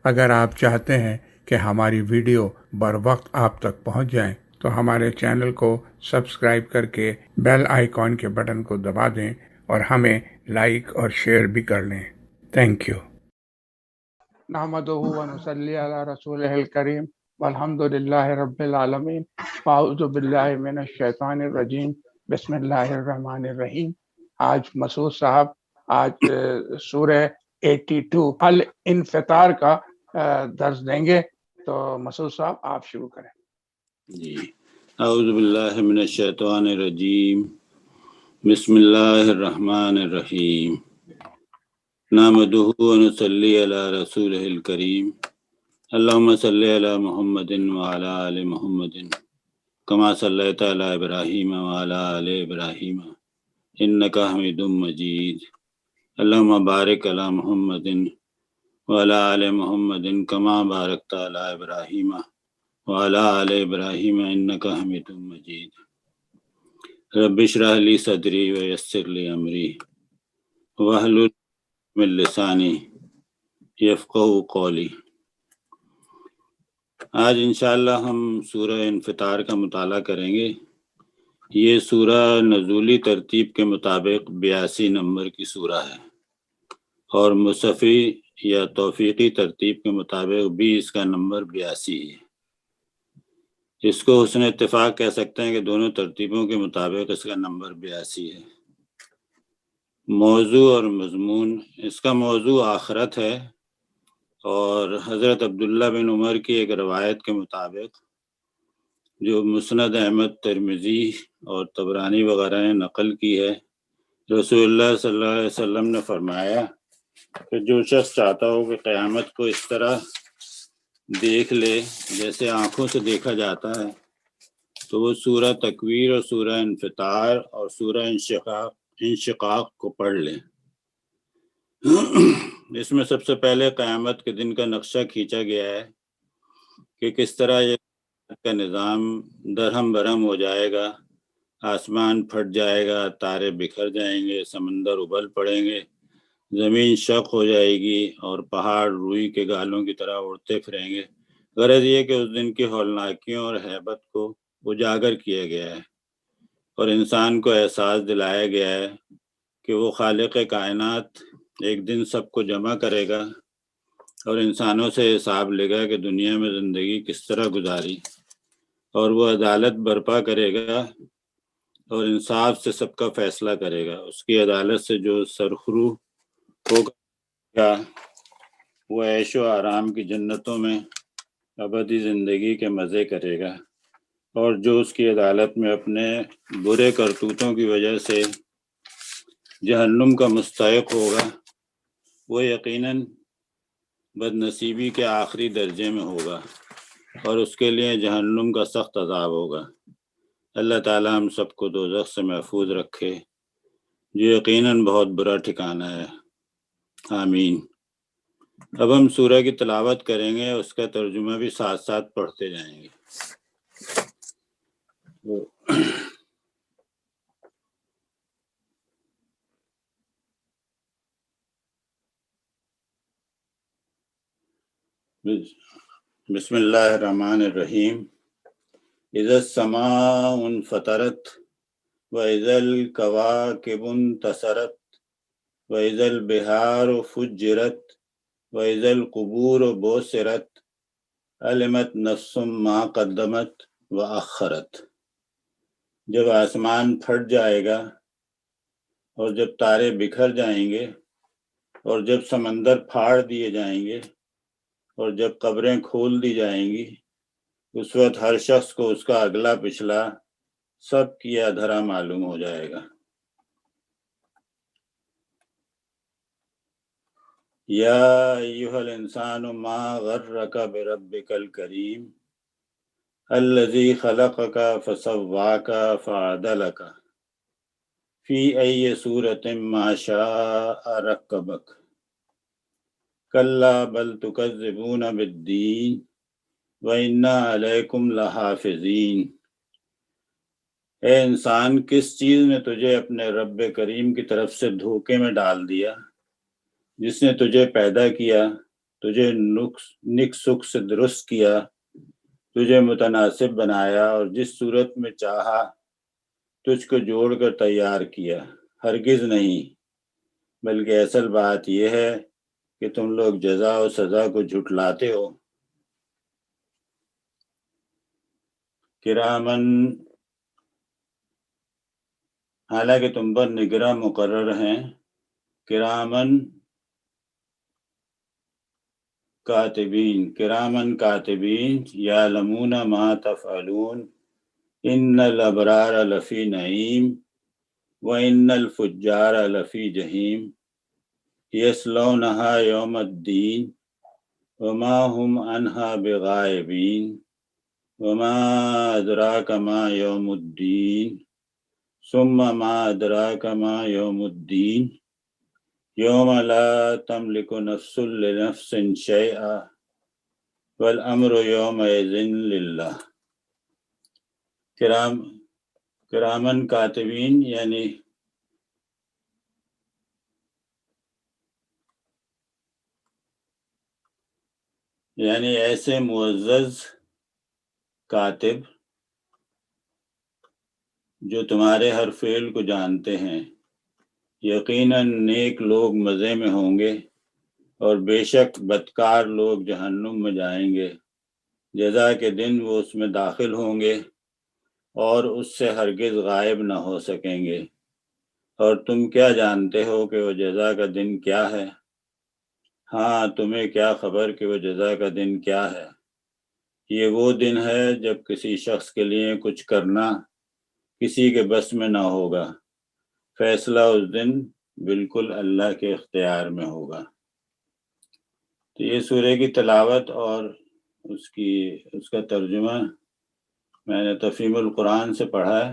اگر آپ چاہتے ہیں کہ ہماری ویڈیو بر وقت آپ تک پہنچ جائیں تو ہمارے چینل کو سبسکرائب کر کے بیل آئیکن کے بٹن کو دبا دیں اور ہمیں لائک اور شیئر بھی کر لیں۔ Thank you. نحمدہ و نصلی علی رسولہ الکریم والحمد للہ رب العالمین۔ اعوذ باللہ من الشیطان الرجیم، بسم اللہ الرحمن الرحیم۔ آج مسعود صاحب سورہ 82 الانفطار کا درس دیں گے، تو مسعود صاحب آپ شروع کریں۔ جی، اعوذ باللہ من الشیطان الرجیم، بسم اللہ الرحمن الرحیم۔ نحمدہ و نصلی علی رسولہ الکریم، اللہم صلی علی محمد وعلی آل محمد کما صلیت علی ابراہیم وعلی آل ابراہیم انک حمید مجید، اللہم بارک علی محمد وعلی آل محمد کما بارکت علی ابراہیم وعلی آل ابراہیم انک حمید مجید۔ رب اشرح لی صدری ویسر لی امری واحلل من لسانی یفقہوا قولی۔ آج انشاءاللہ ہم سورہ انفطار کا مطالعہ کریں گے۔ یہ سورہ نزولی ترتیب کے مطابق 82 نمبر کی سورہ ہے، اور مصحفی یا توفیقی ترتیب کے مطابق بھی اس کا نمبر 82 ہے۔ اس کو حسن اتفاق کہہ سکتے ہیں کہ دونوں ترتیبوں کے مطابق اس کا نمبر 82 ہے۔ موضوع اور مضمون، اس کا موضوع آخرت ہے، اور حضرت عبداللہ بن عمر کی ایک روایت کے مطابق جو مسند احمد، ترمذی اور طبرانی وغیرہ نے نقل کی ہے، رسول اللہ صلی اللہ علیہ وسلم نے فرمایا کہ جو شخص چاہتا ہو کہ قیامت کو اس طرح دیکھ لے جیسے آنکھوں سے دیکھا جاتا ہے، تو وہ سورہ تکویر اور سورہ انفطار اور سورہ انشقاق کو پڑھ لے۔ اس میں سب سے پہلے قیامت کے دن کا نقشہ کھینچا گیا ہے کہ کس طرح یہ کا نظام درہم برہم ہو جائے گا، آسمان پھٹ جائے گا، تارے بکھر جائیں گے، سمندر ابل پڑیں گے، زمین شق ہو جائے گی، اور پہاڑ روئی کے گالوں کی طرح اڑتے پھریں گے۔ غرض یہ کہ اس دن کی ہولناکیوں اور ہیبت کو اجاگر کیا گیا ہے، اور انسان کو احساس دلایا گیا ہے کہ وہ خالق کائنات ایک دن سب کو جمع کرے گا اور انسانوں سے حساب لے گا کہ دنیا میں زندگی کس طرح گزاری، اور وہ عدالت برپا کرے گا اور انصاف سے سب کا فیصلہ کرے گا۔ اس کی عدالت سے جو سرخرو ہوگا وہ عیش و آرام کی جنتوں میں ابدی زندگی کے مزے کرے گا، اور جو اس کی عدالت میں اپنے برے کرتوتوں کی وجہ سے جہنم کا مستحق ہوگا، وہ یقیناً بد نصیبی کے آخری درجے میں ہوگا، اور اس کے لیے جہنم کا سخت عذاب ہوگا۔ اللہ تعالیٰ ہم سب کو دوزخ سے محفوظ رکھے، جو یقیناً بہت برا ٹھکانہ ہے۔ آمین۔ اب ہم سورہ کی تلاوت کریں گے، اس کا ترجمہ بھی ساتھ ساتھ پڑھتے جائیں گے۔ بسم اللہ الرحمن الرحیم۔ اذا السماء انفطرت واذا الكواكب انتثرت واذا البحار فجرت واذا القبور بعثرت علمت نفس ما قدمت واخرت۔ جب آسمان پھٹ جائے گا، اور جب تارے بکھر جائیں گے، اور جب سمندر پھاڑ دیے جائیں گے، اور جب قبریں کھول دی جائیں گی، اس وقت ہر شخص کو اس کا اگلا پچھلا سب کیا دھرا معلوم ہو جائے گا۔ یا ایھا الانسان ما غرک بربک الکریم الذی خلقک فسواک فعدلک فی ای صورۃ ما شاء رکبک کلا بل تکذبون بالدین وَإِنَّ عَلَيْكُمْ لَحَافِظِينَ۔ اے انسان، کس چیز نے تجھے اپنے رب کریم کی طرف سے دھوکے میں ڈال دیا، جس نے تجھے پیدا کیا تجھے نک سکھ سے درست کیا، تجھے متناسب بنایا اور جس صورت میں چاہا تجھ کو جوڑ کر تیار کیا۔ ہرگز نہیں، بلکہ اصل بات یہ ہے کہ تم لوگ جزا و سزا کو جھٹلاتے ہو۔ کرامن، حالانکہ تم پر نگراں مقرر ہیں، کرامن کاتبین یعلمون ما تفعلون ان الابرار لفی نعیم وان الفجار لفی جحیم یصلونہا یوم الدین وما هم عنہا بغائبین وما ادراک ما یوم الدین ثم ما ادراک ما یوم الدین یوم لا تملک نفس لنفس شیئا والامر یومئذ للہ۔ کرامن کاتبین یعنی ایسے معزز کاتب جو تمہارے ہر فعل کو جانتے ہیں۔ یقیناً نیک لوگ مزے میں ہوں گے اور بے شک بدکار لوگ جہنم میں جائیں گے۔ جزا کے دن وہ اس میں داخل ہوں گے اور اس سے ہرگز غائب نہ ہو سکیں گے۔ اور تم کیا جانتے ہو کہ وہ جزا کا دن کیا ہے؟ ہاں، تمہیں کیا خبر کہ وہ جزا کا دن کیا ہے؟ یہ وہ دن ہے جب کسی شخص کے لیے کچھ کرنا کسی کے بس میں نہ ہوگا، فیصلہ اس دن بالکل اللہ کے اختیار میں ہوگا۔ تو یہ سورہ کی تلاوت اور اس کا ترجمہ میں نے تفہیم القرآن سے پڑھا ہے،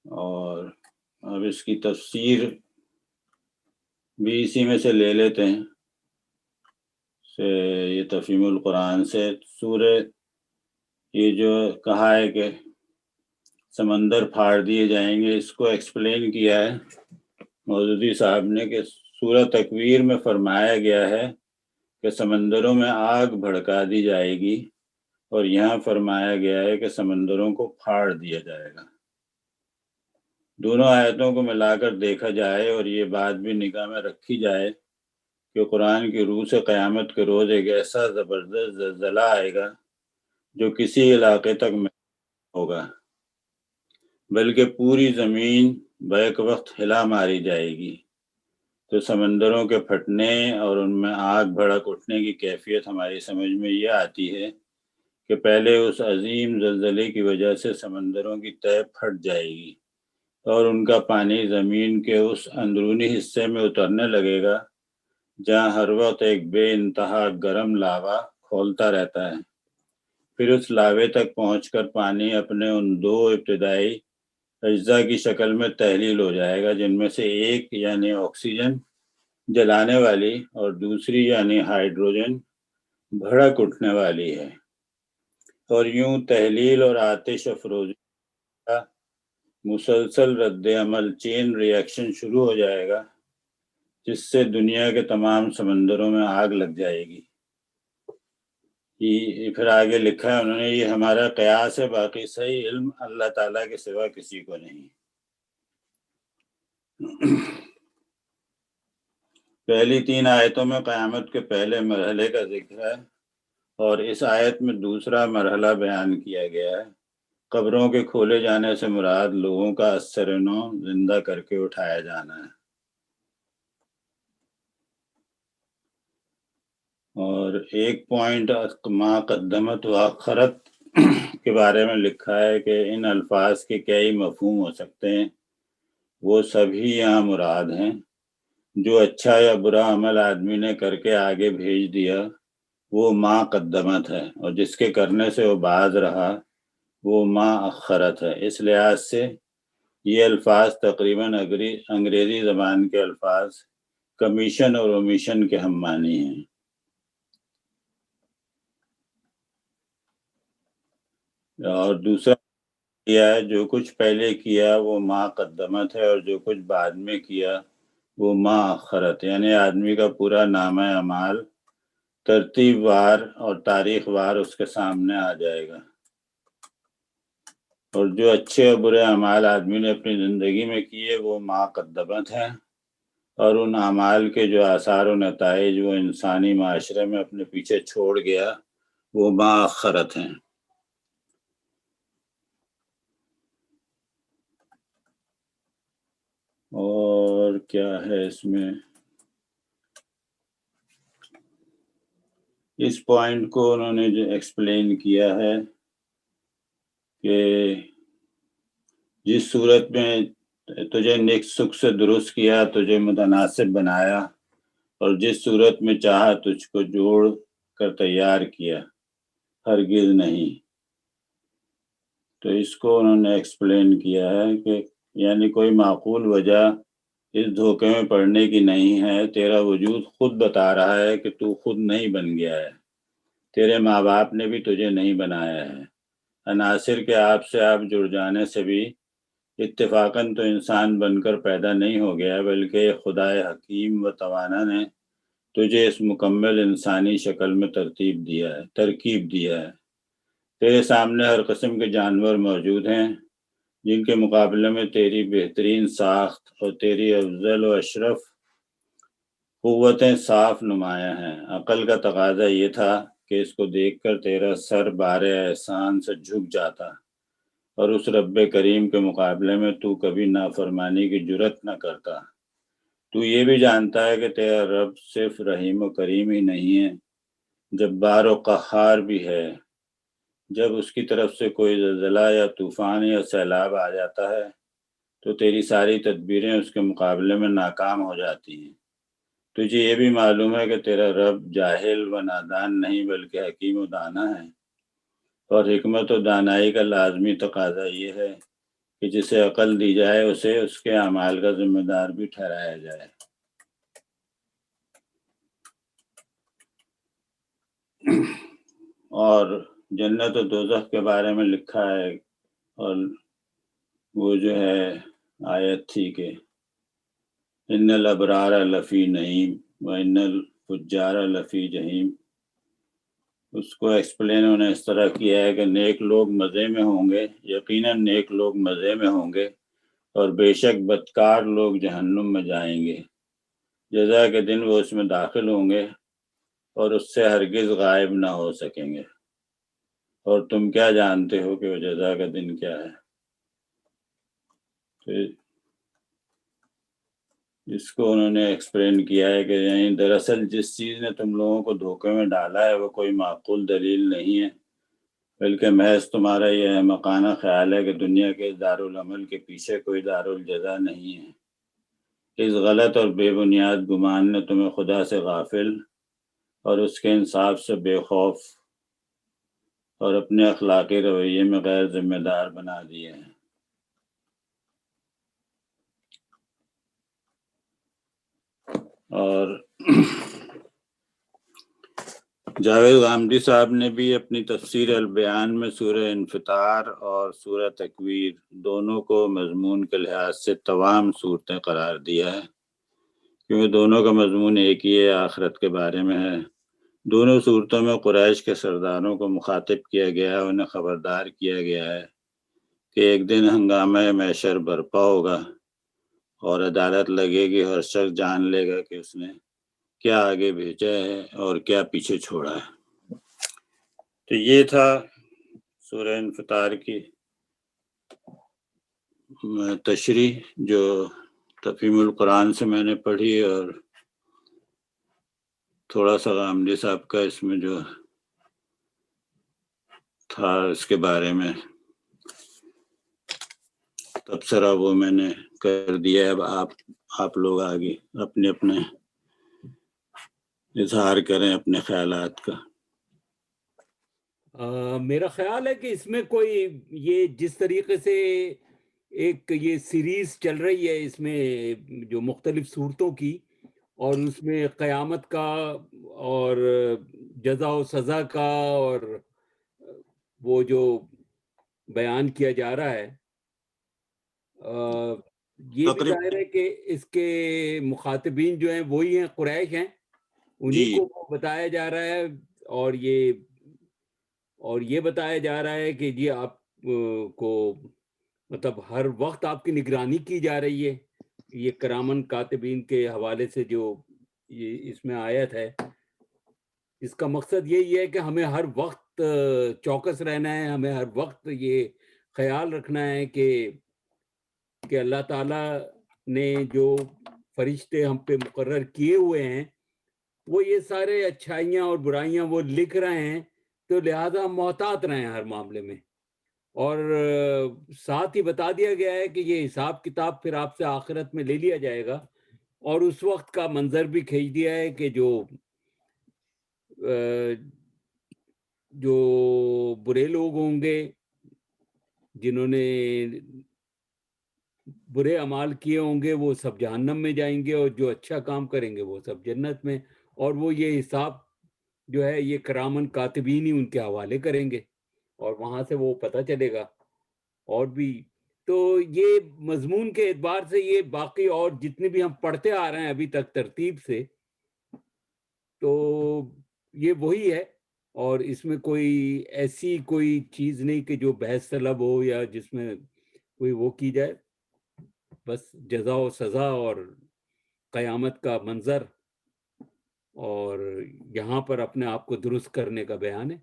اور اب اس کی تفسیر بھی اسی میں سے لے لیتے ہیں۔ یہ تفہیم القرآن سے سورہ، یہ جو کہا ہے کہ سمندر پھاڑ دیے جائیں گے، اس کو ایکسپلین کیا ہے مودودی صاحب نے کہ سورہ تکویر میں فرمایا گیا ہے کہ سمندروں میں آگ بھڑکا دی جائے گی، اور یہاں فرمایا گیا ہے کہ سمندروں کو پھاڑ دیا جائے گا۔ دونوں آیتوں کو ملا کر دیکھا جائے اور یہ بات بھی نگاہ میں رکھی جائے کہ قرآن کی روح سے قیامت کے روز ایک ایسا زبردست زلزلہ آئے گا جو کسی علاقے تک میں ہوگا، بلکہ پوری زمین بیک وقت ہلا ماری جائے گی۔ تو سمندروں کے پھٹنے اور ان میں آگ بھڑک اٹھنے کی کیفیت ہماری سمجھ میں یہ آتی ہے کہ پہلے اس عظیم زلزلے کی وجہ سے سمندروں کی تہہ پھٹ جائے گی اور ان کا پانی زمین کے اس اندرونی حصے میں اترنے لگے گا جہاں ہر وقت ایک بے انتہا گرم لاوا کھولتا رہتا ہے۔ پھر اس لاوے تک پہنچ کر پانی اپنے ان دو ابتدائی اجزاء کی شکل میں تحلیل ہو جائے گا، جن میں سے ایک یعنی آکسیجن جلانے والی اور دوسری یعنی ہائیڈروجن بھڑک اٹھنے والی ہے، اور یوں تحلیل اور آتش افروزی کا مسلسل رد عمل چین ریاکشن شروع ہو جائے گا، جس سے دنیا کے تمام سمندروں میں آگ لگ جائے گی۔ پھر آگے لکھا ہے انہوں نے، یہ ہمارا قیاس ہے، باقی صحیح علم اللہ تعالیٰ کے سوا کسی کو نہیں۔ پہلی 3 آیتوں میں قیامت کے پہلے مرحلے کا ذکر ہے، اور اس آیت میں دوسرا مرحلہ بیان کیا گیا ہے۔ قبروں کے کھولے جانے سے مراد لوگوں کا اثر نو زندہ کر کے اٹھایا جانا ہے۔ اور ایک پوائنٹ ما قدمت و اخرت کے بارے میں لکھا ہے کہ ان الفاظ کے کئی مفہوم ہو سکتے ہیں، وہ سبھی یہاں مراد ہیں۔ جو اچھا یا برا عمل آدمی نے کر کے آگے بھیج دیا وہ ما قدمت ہے، اور جس کے کرنے سے وہ باز رہا وہ ما اخرت ہے۔ اس لحاظ سے یہ الفاظ تقریباً انگریزی زبان کے الفاظ کمیشن اور اومیشن کے ہم معنی ہیں۔ اور دوسرا یہ ہے جو کچھ پہلے کیا وہ ما قدمت ہے، اور جو کچھ بعد میں کیا وہ ماخرت، یعنی آدمی کا پورا نامہ اعمال ترتیب وار اور تاریخ وار اس کے سامنے آ جائے گا، اور جو اچھے اور برے اعمال آدمی نے اپنی زندگی میں کیے وہ ما قدمت ہیں، اور ان اعمال کے جو آثار و نتائج وہ انسانی معاشرے میں اپنے پیچھے چھوڑ گیا وہ ما اخرت ہیں۔ اور کیا ہے اس میں، اس پوائنٹ کو انہوں نے جو ایکسپلین کیا ہے کہ جس صورت میں تجھے نیک سکھ سے درست کیا، تجھے متناسب بنایا، اور جس صورت میں چاہا تجھ کو جوڑ کر تیار کیا، ہرگز نہیں۔ تو اس کو انہوں نے ایکسپلین کیا ہے کہ یعنی کوئی معقول وجہ اس دھوکے میں پڑنے کی نہیں ہے، تیرا وجود خود بتا رہا ہے کہ تو خود نہیں بن گیا ہے، تیرے ماں باپ نے بھی تجھے نہیں بنایا ہے، عناصر کے آپ سے آپ جڑ جانے سے بھی اتفاقاً تو انسان بن کر پیدا نہیں ہو گیا، بلکہ خدائے حکیم و توانا نے تجھے اس مکمل انسانی شکل میں ترکیب دیا ہے۔ تیرے سامنے ہر قسم کے جانور موجود ہیں جن کے مقابلے میں تیری بہترین ساخت اور تیری افضل و اشرف قوتیں صاف نمایاں ہیں۔ عقل کا تقاضا یہ تھا کہ اس کو دیکھ کر تیرا سر بار احسان سے جھک جاتا، اور اس رب کریم کے مقابلے میں تو کبھی نافرمانی کی جرت نہ کرتا۔ تو یہ بھی جانتا ہے کہ تیرا رب صرف رحیم و کریم ہی نہیں ہے، جبار و قہار بھی ہے۔ جب اس کی طرف سے کوئی زلزلہ یا طوفان یا سیلاب آ جاتا ہے تو تیری ساری تدبیریں اس کے مقابلے میں ناکام ہو جاتی ہیں۔ تجھے یہ بھی معلوم ہے کہ تیرا رب جاہل و نادان نہیں بلکہ حکیم و دانا ہے، اور حکمت و دانائی کا لازمی تقاضا یہ ہے کہ جسے عقل دی جائے اسے اس کے اعمال کا ذمہ دار بھی ٹھہرایا جائے۔ اور جنت و دوزخ کے بارے میں لکھا ہے، اور وہ جو ہے آیت تھی کہ ان الابرار لفی نعیم و ان الفجار لفی جہیم۔ اس کو ایکسپلین انہوں نے اس طرح کیا ہے کہ نیک لوگ مزے میں ہوں گے، یقیناً نیک لوگ مزے میں ہوں گے، اور بے شک بدکار لوگ جہنم میں جائیں گے، جزا کے دن وہ اس میں داخل ہوں گے اور اس سے ہرگز غائب نہ ہو سکیں گے، اور تم کیا جانتے ہو کہ وہ جزا کا دن کیا ہے۔ تو اس کو انہوں نے ایکسپلین کیا ہے کہ یعنی دراصل جس چیز نے تم لوگوں کو دھوکے میں ڈالا ہے وہ کوئی معقول دلیل نہیں ہے، بلکہ محض تمہارا یہ احمقانہ خیال ہے کہ دنیا کے دارالعمل کے پیچھے کوئی دارالجزا نہیں ہے۔ اس غلط اور بے بنیاد گمان نے تمہیں خدا سے غافل اور اس کے انصاف سے بے خوف اور اپنے اخلاقی رویے میں غیر ذمہ دار بنا دیے ہیں۔ اور جاوید غامدی صاحب نے بھی اپنی تفسیر البیان میں سورہ انفطار اور سورہ تکویر دونوں کو مضمون کے لحاظ سے تمام صورتیں قرار دیا ہے، کیونکہ دونوں کا مضمون ایک ہی ہے، آخرت کے بارے میں ہے۔ دونوں صورتوں میں قریش کے سرداروں کو مخاطب کیا گیا ہے، انہیں خبردار کیا گیا ہے کہ ایک دن ہنگامہ محشر برپا ہوگا اور عدالت لگے گی، ہر شخص جان لے گا کہ اس نے کیا آگے بھیجا ہے اور کیا پیچھے چھوڑا ہے۔ تو یہ تھا سورہ انفطار کی تشریح جو تفہیم القرآن سے میں نے پڑھی، اور تھوڑا سا غامدی صاحب کا اس میں جو تھا اس کے بارے میں تبصرہ وہ میں نے کر دیا۔ اب آپ لوگ آگے اپنے اپنے اظہار کریں اپنے خیالات کا۔ میرا خیال ہے کہ اس میں کوئی یہ جس طریقے سے ایک یہ سیریز چل رہی ہے اس میں جو مختلف صورتوں کی، اور اس میں قیامت کا اور جزا و سزا کا اور وہ جو بیان کیا جا رہا ہے، یہ بھی تقریباً ظاہر ہے کہ اس کے مخاطبین جو ہیں وہی ہیں، قریش ہیں، انہی جی کو وہ بتایا جا رہا ہے، اور یہ بتایا جا رہا ہے کہ جی آپ کو مطلب ہر وقت آپ کی نگرانی کی جا رہی ہے. یہ کرامن کاتبین کے حوالے سے جو یہ اس میں آیت ہے، اس کا مقصد یہی ہے کہ ہمیں ہر وقت چوکس رہنا ہے، ہمیں ہر وقت یہ خیال رکھنا ہے کہ اللہ تعالیٰ نے جو فرشتے ہم پہ مقرر کیے ہوئے ہیں وہ یہ سارے اچھائیاں اور برائیاں وہ لکھ رہے ہیں، تو لہٰذا ہم محتاط رہیں ہر معاملے میں. اور ساتھ ہی بتا دیا گیا ہے کہ یہ حساب کتاب پھر آپ سے آخرت میں لے لیا جائے گا، اور اس وقت کا منظر بھی کھینچ دیا ہے کہ جو برے لوگ ہوں گے جنہوں نے برے اعمال کیے ہوں گے وہ سب جہنم میں جائیں گے، اور جو اچھا کام کریں گے وہ سب جنت میں. اور وہ یہ حساب جو ہے یہ کرامن کاتبین ہی ان کے حوالے کریں گے، اور وہاں سے وہ پتہ چلے گا. اور بھی تو یہ مضمون کے اعتبار سے یہ باقی اور جتنے بھی ہم پڑھتے آ رہے ہیں ابھی تک ترتیب سے، تو یہ وہی ہے. اور اس میں کوئی ایسی کوئی چیز نہیں کہ جو بحث طلب ہو یا جس میں کوئی وہ کی جائے. بس جزا و سزا اور قیامت کا منظر اور یہاں پر اپنے آپ کو درست کرنے کا بیان ہے.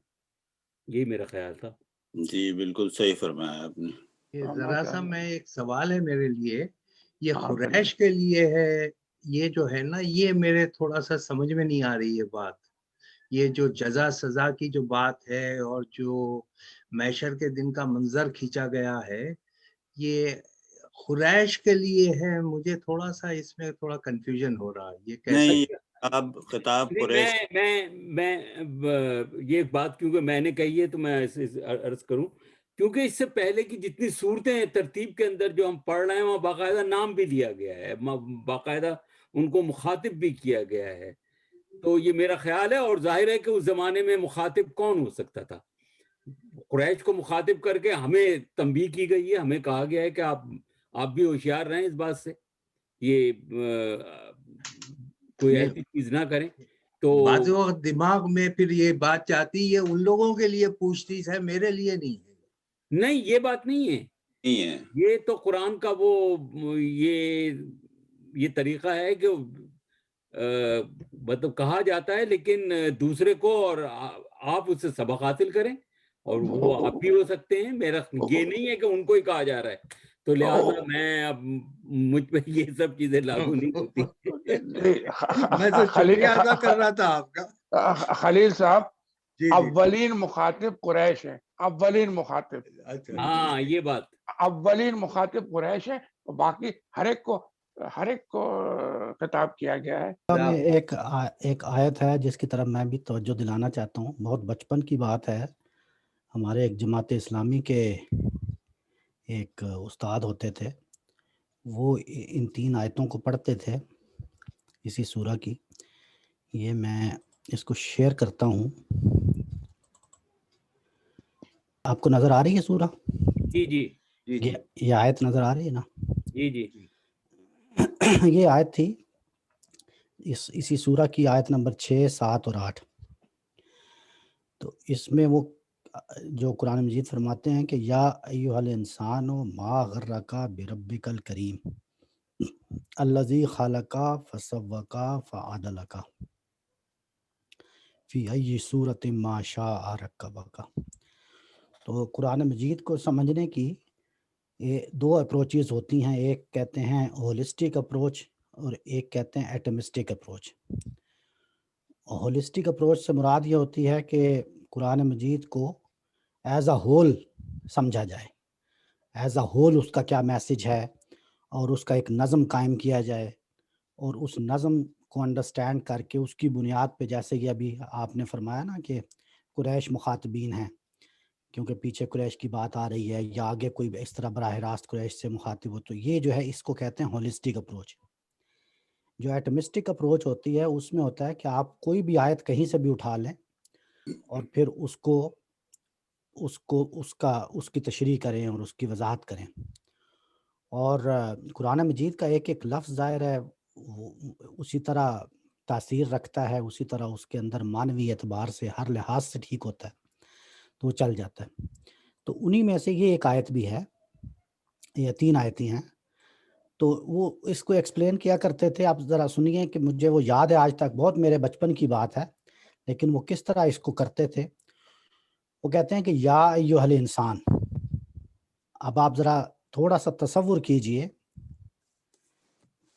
یہی میرا خیال تھا. جی بالکل صحیح فرمایا آپ نے. یہ ذرا سا میں ایک سوال ہے میرے لیے، یہ قریش کے لیے ہے، یہ جو ہے نا یہ میرے تھوڑا سا سمجھ میں نہیں آ رہی ہے بات. یہ جو جزا سزا کی جو بات ہے اور جو محشر کے دن کا منظر کھینچا گیا ہے یہ قریش کے لیے ہے. مجھے تھوڑا سا اس میں تھوڑا کنفیوژن ہو رہا ہے. یہ کیسا نہیں، خطاب قریش. میں یہ بات کیونکہ میں نے کہی ہے تو میں عرض کروں، کیونکہ اس سے پہلے کی جتنی صورتیں ہیں ترتیب کے اندر جو ہم پڑھ رہے ہیں وہاں باقاعدہ نام بھی لیا گیا ہے، باقاعدہ ان کو مخاطب بھی کیا گیا ہے. تو یہ میرا خیال ہے، اور ظاہر ہے کہ اس زمانے میں مخاطب کون ہو سکتا تھا؟ قریش کو مخاطب کر کے ہمیں تنبیہ کی گئی ہے، ہمیں کہا گیا ہے کہ آپ بھی ہوشیار رہیں اس بات سے، یہ کوئی ایسی چیز نہ کریں. تو بعض وقت دماغ میں پھر یہ بات چاہتی ہے ان لوگوں کے لیے پوچھتی ہے، میرے لیے نہیں ہے. نہیں، یہ بات نہیں ہے. نہیں ہے، یہ تو قرآن کا وہ یہ طریقہ ہے کہ مطلب کہا جاتا ہے، لیکن دوسرے کو، اور آپ اس سے سبق حاصل کریں، اور وہ آپ بھی ہو سکتے ہیں. میرا یہ نہیں ہے کہ ان کو ہی کہا جا رہا ہے، تو لہٰذا میں اب مجھ پہ یہ سب چیزیں لاگو نہیں ہوتی. میں تو شکریہ ادا کر رہا تھا آپ کا. خلیل صاحب، جی اولین مخاطب قریش ہیں، اولین مخاطب. ہاں یہ بات اولین مخاطب قریش ہے، باقی ہر ایک کو خطاب کیا گیا ہے. ایک آیت ہے جس کی طرف میں بھی توجہ دلانا چاہتا ہوں. بہت بچپن کی بات ہے. ہمارے ایک جماعت اسلامی کے ایک استاد ہوتے تھے، وہ ان 3 آیتوں کو پڑھتے تھے اسی سورہ کی. یہ میں اس کو شیئر کرتا ہوں. آپ کو نظر آ رہی ہے سورہ؟ جی جی یہ آیت نظر آ رہی ہے نا؟ جی جی یہ آیت تھی اسی سورہ کی آیت نمبر 6، 7 اور 8. تو اس میں وہ جو قرآن مجید فرماتے ہیں کہ یا ایھا الانسان ما غرک بربک الکریم الذی خلق فسوک فعدلک فی ای صورت ما شاء رکبک. تو قرآن مجید کو سمجھنے کی یہ 2 اپروچز ہوتی ہیں. ایک کہتے ہیں ہولسٹک اپروچ اور ایک کہتے ہیں ایٹمسٹک اپروچ. ہولسٹک اپروچ سے مراد یہ ہوتی ہے کہ قرآن مجید کو ایز اے ہول سمجھا جائے، ایز اے ہول اس کا کیا میسج ہے، اور اس کا ایک نظم قائم کیا جائے، اور اس نظم کو انڈرسٹینڈ کر کے اس کی بنیاد پہ، جیسے کہ ابھی آپ نے فرمایا نا کہ قریش مخاطبین ہیں، کیونکہ پیچھے قریش کی بات آ رہی ہے یا آگے کوئی اس طرح براہ راست قریش سے مخاطب ہو، تو یہ جو ہے اس کو کہتے ہیں ہولسٹک اپروچ. جو ایٹمسٹک اپروچ ہوتی ہے اس میں ہوتا ہے کہ آپ کوئی بھی آیت کہیں سے بھی اٹھا لیں اور پھر اس کی تشریح کریں اور اس کی وضاحت کریں. اور قرآن مجید کا ایک ایک لفظ ظاہر ہے وہ اسی طرح تاثیر رکھتا ہے، اسی طرح اس کے اندر معنوی اعتبار سے ہر لحاظ سے ٹھیک ہوتا ہے، تو وہ چل جاتا ہے۔ تو انہی میں سے یہ ایک آیت بھی ہے، یہ 3 آیتیں ہیں، تو وہ اس کو ایکسپلین کیا کرتے تھے۔ آپ ذرا سنیے کہ مجھے وہ یاد ہے آج تک، بہت میرے بچپن کی بات ہے، لیکن وہ کس طرح اس کو کرتے تھے۔ وہ کہتے ہیں کہ یا ایھا الانسان، اب آپ ذرا تھوڑا سا تصور کیجئے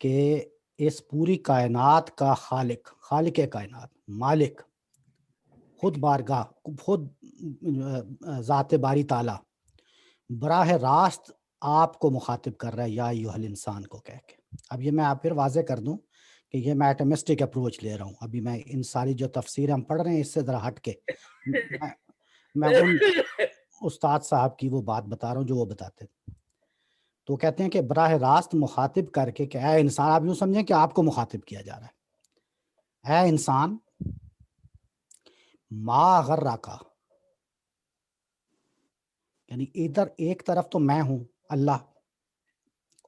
کہ اس پوری کائنات کا خالق کائنات، مالک، خود بارگاہ، خود ذات باری تعالیٰ براہ راست آپ کو مخاطب کر رہا ہے یا ایھا الانسان کو کہہ کے۔ اب یہ میں آپ پھر واضح کر دوں کہ یہ میں ایٹمسٹک اپروچ لے رہا ہوں، ابھی میں ان ساری جو تفسیریں ہم پڑھ رہے ہیں اس سے ذرا ہٹ کے میں ان استاد صاحب کی وہ بات بتا رہا ہوں جو وہ بتاتے تھے۔ تو کہتے ہیں کہ براہ راست مخاطب کر کے کہ اے انسان، آپ یوں سمجھیں کہ آپ کو مخاطب کیا جا رہا ہے، اے انسان ما غرک، یعنی ادھر ایک طرف تو میں ہوں اللہ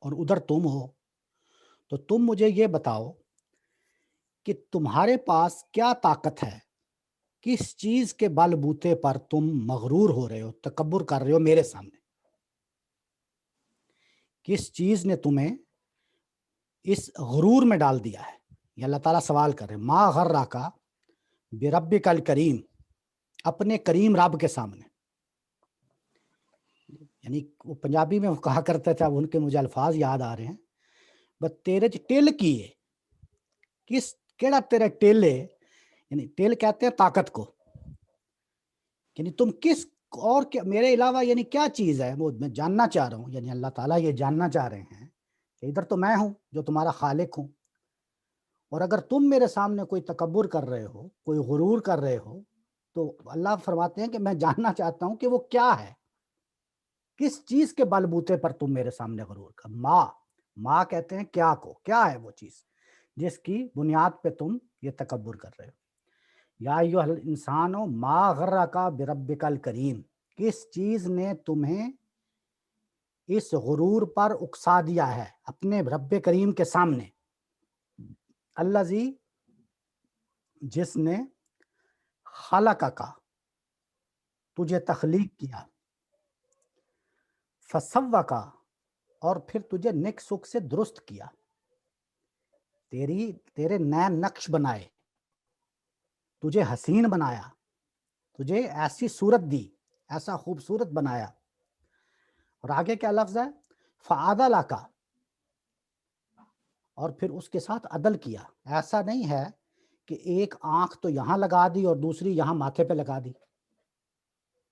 اور ادھر تم ہو، تو تم مجھے یہ بتاؤ کہ تمہارے پاس کیا طاقت ہے، کس چیز کے بل بوتے پر تم مغرور ہو رہے ہو، تکبر کر رہے ہو میرے سامنے، کس چیز نے تمہیں اس غرور میں ڈال دیا ہے۔ یہ اللہ تعالیٰ سوال کر رہے ہیں، ما غرک بربک الکریم، اپنے کریم رب کے سامنے۔ یعنی وہ پنجابی میں وہ کہا کرتا تھا، ان کے مجھے الفاظ یاد آ رہے ہیں، بس تیرے ٹل کی ہے، کس کیڑا تیرا ٹل ہے، یعنی ٹل کہتے ہیں طاقت کو، یعنی تم کس اور کیا میرے علاوہ، یعنی کیا چیز ہے، وہ میں جاننا چاہ رہا ہوں۔ یعنی اللہ تعالیٰ یہ جاننا چاہ رہے ہیں کہ ادھر تو میں ہوں جو تمہارا خالق ہوں، اور اگر تم میرے سامنے کوئی تکبر کر رہے ہو، کوئی غرور کر رہے ہو، تو اللہ فرماتے ہیں کہ میں جاننا چاہتا ہوں کہ وہ کیا ہے، کس چیز کے بل بوتے پر تم میرے سامنے غرور کر۔ ماں کہتے ہیں کیا کو، کیا ہے وہ چیز جس کی بنیاد پہ تم یہ تکبر کر رہے ہو۔ یا ایھا الانسان ما غرک بربک الکریم، کس چیز نے تمہیں اس غرور پر اکسا دیا ہے اپنے رب کریم کے سامنے۔ الذی، جس نے خلقک، تجھے تخلیق کیا، فسوک، اور پھر تجھے نک سک سے درست کیا، تیرے نئے نقش بنائے، تجھے حسین بنایا، تجھے ایسی صورت دی، ایسا خوبصورت بنایا۔ اور آگے کیا لفظ ہے، فعدلک، اور پھر اس کے ساتھ عدل کیا۔ ایسا نہیں ہے کہ ایک آنکھ تو یہاں لگا دی اور دوسری یہاں ماتھے پہ لگا دی،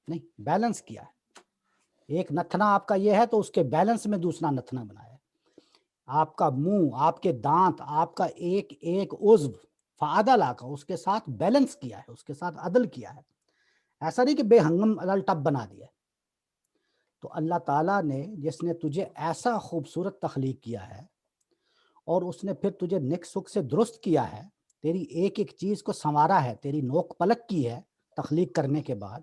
نہیں، بیلنس کیا ہے۔ ایک نتنا آپ کا یہ ہے تو اس کے بیلنس میں دوسرا نتنا بنایا ہے۔ آپ کا منہ، آپ کے دانت، آپ کا ایک ایک عضو، فعدلک، اس کے ساتھ بیلنس کیا ہے، اس کے ساتھ عدل کیا ہے۔ ایسا نہیں کہ بے ہنگم الٹپ بنا دیا ہے۔ تو اللہ تعالیٰ نے، جس نے تجھے ایسا خوبصورت تخلیق کیا ہے اور اس نے پھر تجھے نک سک سے درست کیا ہے، تیری ایک ایک چیز کو سنوارا ہے، تیری نوک پلک کی ہے تخلیق کرنے کے بعد،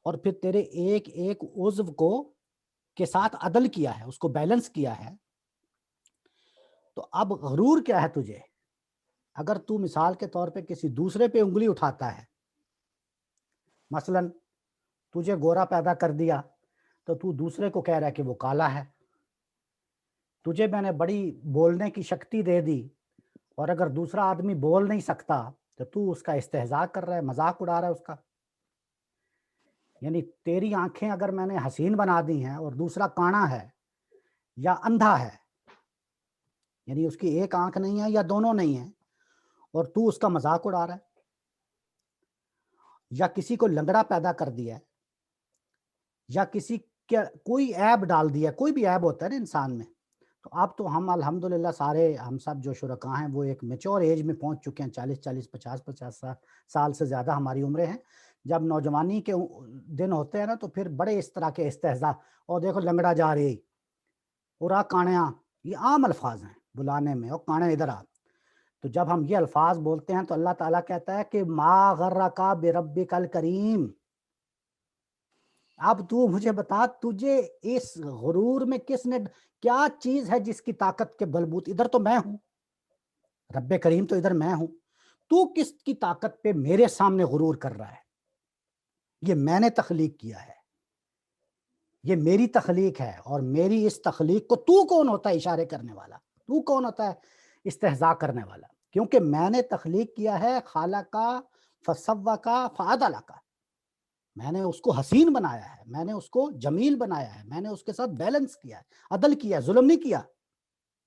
اور پھر تیرے ایک ایک عضو کو کے ساتھ عدل کیا ہے، اس کو بیلنس کیا ہے، تو اب غرور کیا ہے تجھے؟ اگر تو مثال کے طور پہ کسی دوسرے پہ انگلی اٹھاتا ہے، مثلا تجھے گورا پیدا کر دیا تو تو دوسرے کو کہہ رہا ہے کہ وہ کالا ہے، تجھے میں نے بڑی بولنے کی شکتی دے دی، اور اگر دوسرا آدمی بول نہیں سکتا تو اس کا استہزاء کر رہا ہے، مذاق اڑا رہا ہے اس کا۔ یعنی تیری آنکھیں اگر میں نے حسین بنا دی ہیں اور دوسرا کانا ہے یا اندھا ہے، یعنی اس کی ایک آنکھ نہیں ہے یا دونوں نہیں ہیں، اور تو اس کا مذاق اڑا رہا ہے، یا کسی کو لنگڑا پیدا کر دیا ہے، یا کسی کے کوئی عیب ڈال دیا، کوئی بھی عیب ہوتا ہے نا انسان میں۔ تو اب تو ہم الحمدللہ سارے ہم سب جو شرکاء ہیں وہ ایک میچور ایج میں پہنچ چکے ہیں، 40 50 سال سے زیادہ ہماری عمریں ہیں۔ جب نوجوانی کے دن ہوتے ہیں نا تو پھر بڑے اس طرح کے استہزاء، اور دیکھو لنگڑا جا رہی، اور آ کانیا، یہ عام الفاظ ہیں بلانے میں، اور کانے ادھر آ۔ تو جب ہم یہ الفاظ بولتے ہیں تو اللہ تعالیٰ کہتا ہے کہ ما غرک بربک الکریم، اب تو مجھے بتا تجھے اس غرور میں کس نے کیا چیز ہے جس کی طاقت کے بلبوت، ادھر تو میں ہوں، رب کریم تو ادھر میں ہوں، تو کس کی طاقت پہ میرے سامنے غرور کر رہا ہے؟ یہ میں نے تخلیق کیا ہے، یہ میری تخلیق ہے، اور میری اس تخلیق کو تو کون ہوتا ہے اشارے کرنے والا؟ تو کون ہوتا ہے استہزاء کرنے والا؟ کیونکہ میں نے تخلیق کیا ہے خالقا فسوّکا فعدلا کا، میں نے اس کو حسین بنایا ہے، میں نے اس کو جمیل بنایا ہے، میں نے اس کے ساتھ بیلنس کیا ہے، عدل کیا ہے، ظلم نہیں کیا،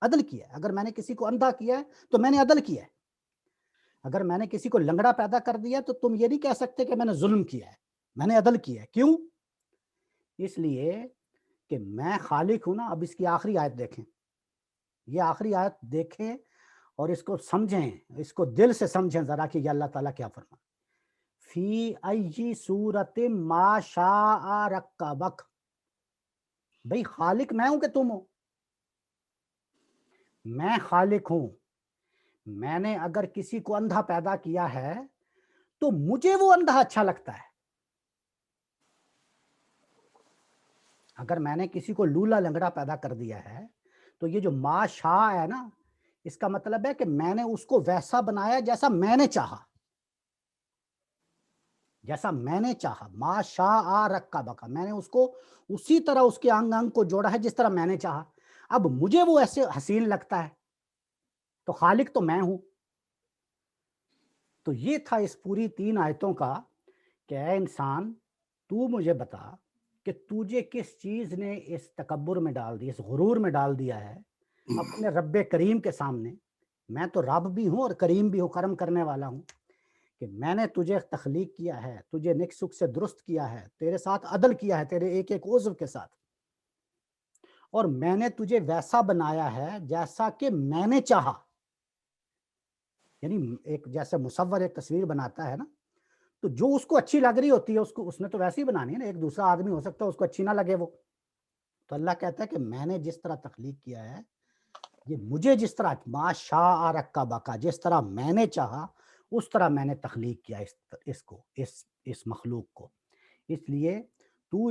عدل کیا ہے۔ اگر میں نے کسی کو اندھا کیا ہے تو میں نے عدل کیا ہے، اگر میں نے کسی کو لنگڑا پیدا کر دیا تو تم یہ نہیں کہہ سکتے کہ میں نے ظلم کیا ہے، میں نے عدل کیا ہے۔ کیوں؟ اس لیے کہ میں خالق ہوں نا۔ اب اس کی آخری آیت دیکھیں، یہ آخری آیت دیکھیں اور اس کو سمجھیں، اس کو دل سے سمجھیں ذرا کہ یہ اللہ تعالیٰ کیا فرما، فی ای صورت ما شاء رکبک، بھئی خالق میں ہوں کہ تم ہو؟ میں خالق ہوں، میں نے اگر کسی کو اندھا پیدا کیا ہے تو مجھے وہ اندھا اچھا لگتا ہے، اگر میں نے کسی کو لولا لنگڑا پیدا کر دیا ہے تو یہ جو ما شاء ہے نا، اس کا مطلب ہے کہ میں نے اس کو ویسا بنایا جیسا میں نے چاہا، جیسا میں نے چاہا، ما شاء رکبک، میں نے اس کو اسی طرح اس کے انگ انگ کو جوڑا ہے جس طرح میں نے چاہا۔ اب مجھے وہ ایسے حسین لگتا ہے تو خالق تو میں ہوں۔ تو یہ تھا اس پوری 3 آیتوں کا کہ اے انسان تو مجھے بتا کہ تجھے کس چیز نے اس تکبر میں ڈال دیا، اس غرور میں ڈال دیا ہے اپنے رب کریم کے سامنے۔ میں تو رب بھی ہوں اور کریم بھی ہوں، کرم کرنے والا ہوں، کہ میں نے تجھے تخلیق کیا ہے، تجھے نیک سکھ سے درست کیا ہے، تیرے ساتھ عدل کیا ہے، تیرے ایک ایک عضو کے ساتھ، اور میں نے تجھے ویسا بنایا ہے جیسا کہ میں نے چاہا۔ یعنی ایک جیسے مصور ایک تصویر بناتا ہے نا، تو جو اس کو اچھی لگ رہی ہوتی ہے اس نے تو ویسے ہی بنانی ہے نا۔ ایک دوسرا آدمی ہو سکتا ہے اس کو اچھی نہ لگے وہ، تو اللہ کہتا ہے کہ میں نے جس طرح تخلیق کیا ہے، یہ مجھے جس طرح ما شاء رکبک، جس طرح میں نے چاہا اس طرح میں نے تخلیق کیا اس مخلوق کو۔ اس لیے تو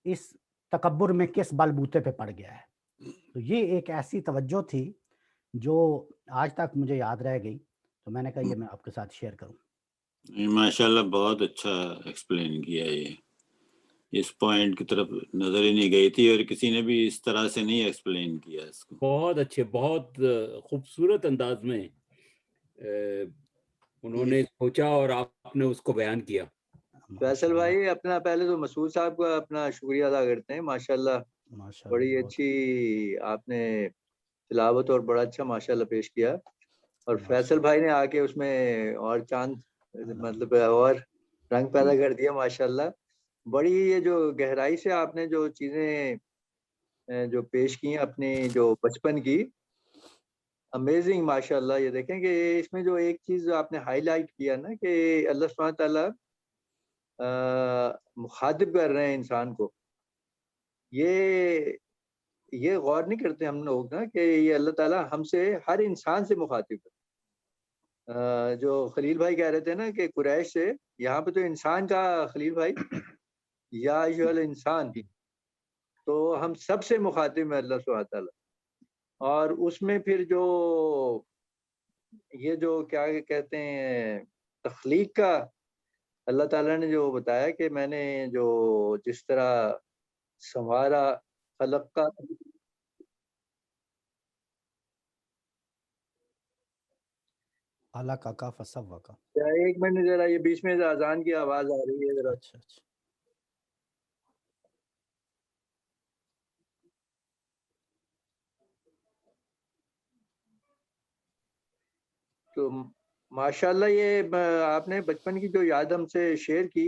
اس تکبر میں کس بل بوتے پہ پڑ گیا ہے۔ تو یہ ایک ایسی توجہ تھی جو آج تک مجھے یاد رہ گئی، تو میں نے کہا یہ میں آپ کے ساتھ شیئر کروں۔ ماشاءاللہ بہت اچھا ایکسپلین کیا، یہ اس پوائنٹ کی طرف نظر ہی نہیں گئی تھی اور کسی نے بھی اس طرح سے نہیں ایکسپلین کیا اس کو۔ بہت اچھے، بہت خوبصورت انداز میں انہوں نے سوچا اور آپ نے اس کو بیان کیا۔ فیصل بھائی اپنا پہلے تو مسعود صاحب کا اپنا شکریہ ادا کرتے ہیں، ماشاءاللہ بڑی اچھی آپ نے تلاوت اور بڑا اچھا ماشاءاللہ پیش کیا، اور فیصل بھائی نے آ کے اس میں اور چاند مطلب اور رنگ پیدا کر دیا ماشاءاللہ۔ بڑی یہ جو گہرائی سے آپ نے جو چیزیں جو پیش کی ہیں اپنی جو بچپن کی، امیزنگ ماشاءاللہ۔ یہ دیکھیں کہ اس میں جو ایک چیز آپ نے ہائی لائٹ کیا نا کہ اللہ سبحانہ تعالیٰ مخاطب کر رہے ہیں انسان کو، یہ غور نہیں کرتے ہم لوگ نا کہ یہ اللہ تعالیٰ ہم سے، ہر انسان سے مخاطب ہے۔ جو خلیل بھائی کہہ رہے تھے نا کہ قریش سے، یہاں پہ تو انسان کا خلیل بھائی یا ایھا الانسان، تو ہم سب سے مخاطب ہے اللہ سبحانہ تعالیٰ۔ اور اس میں پھر جو یہ جو کیا کہتے ہیں تخلیق کا اللہ تعالیٰ نے جو بتایا کہ میں نے جو جس طرح سنوارا خلق کا، خلق کا فسوّک کا، ایک منٹ ذرا، یہ بیچ میں اذان کی آواز آ رہی ہے ذرا۔ اچھا تو ماشاءاللہ یہ آپ نے بچپن کی جو یاد ہم سے شیئر کی،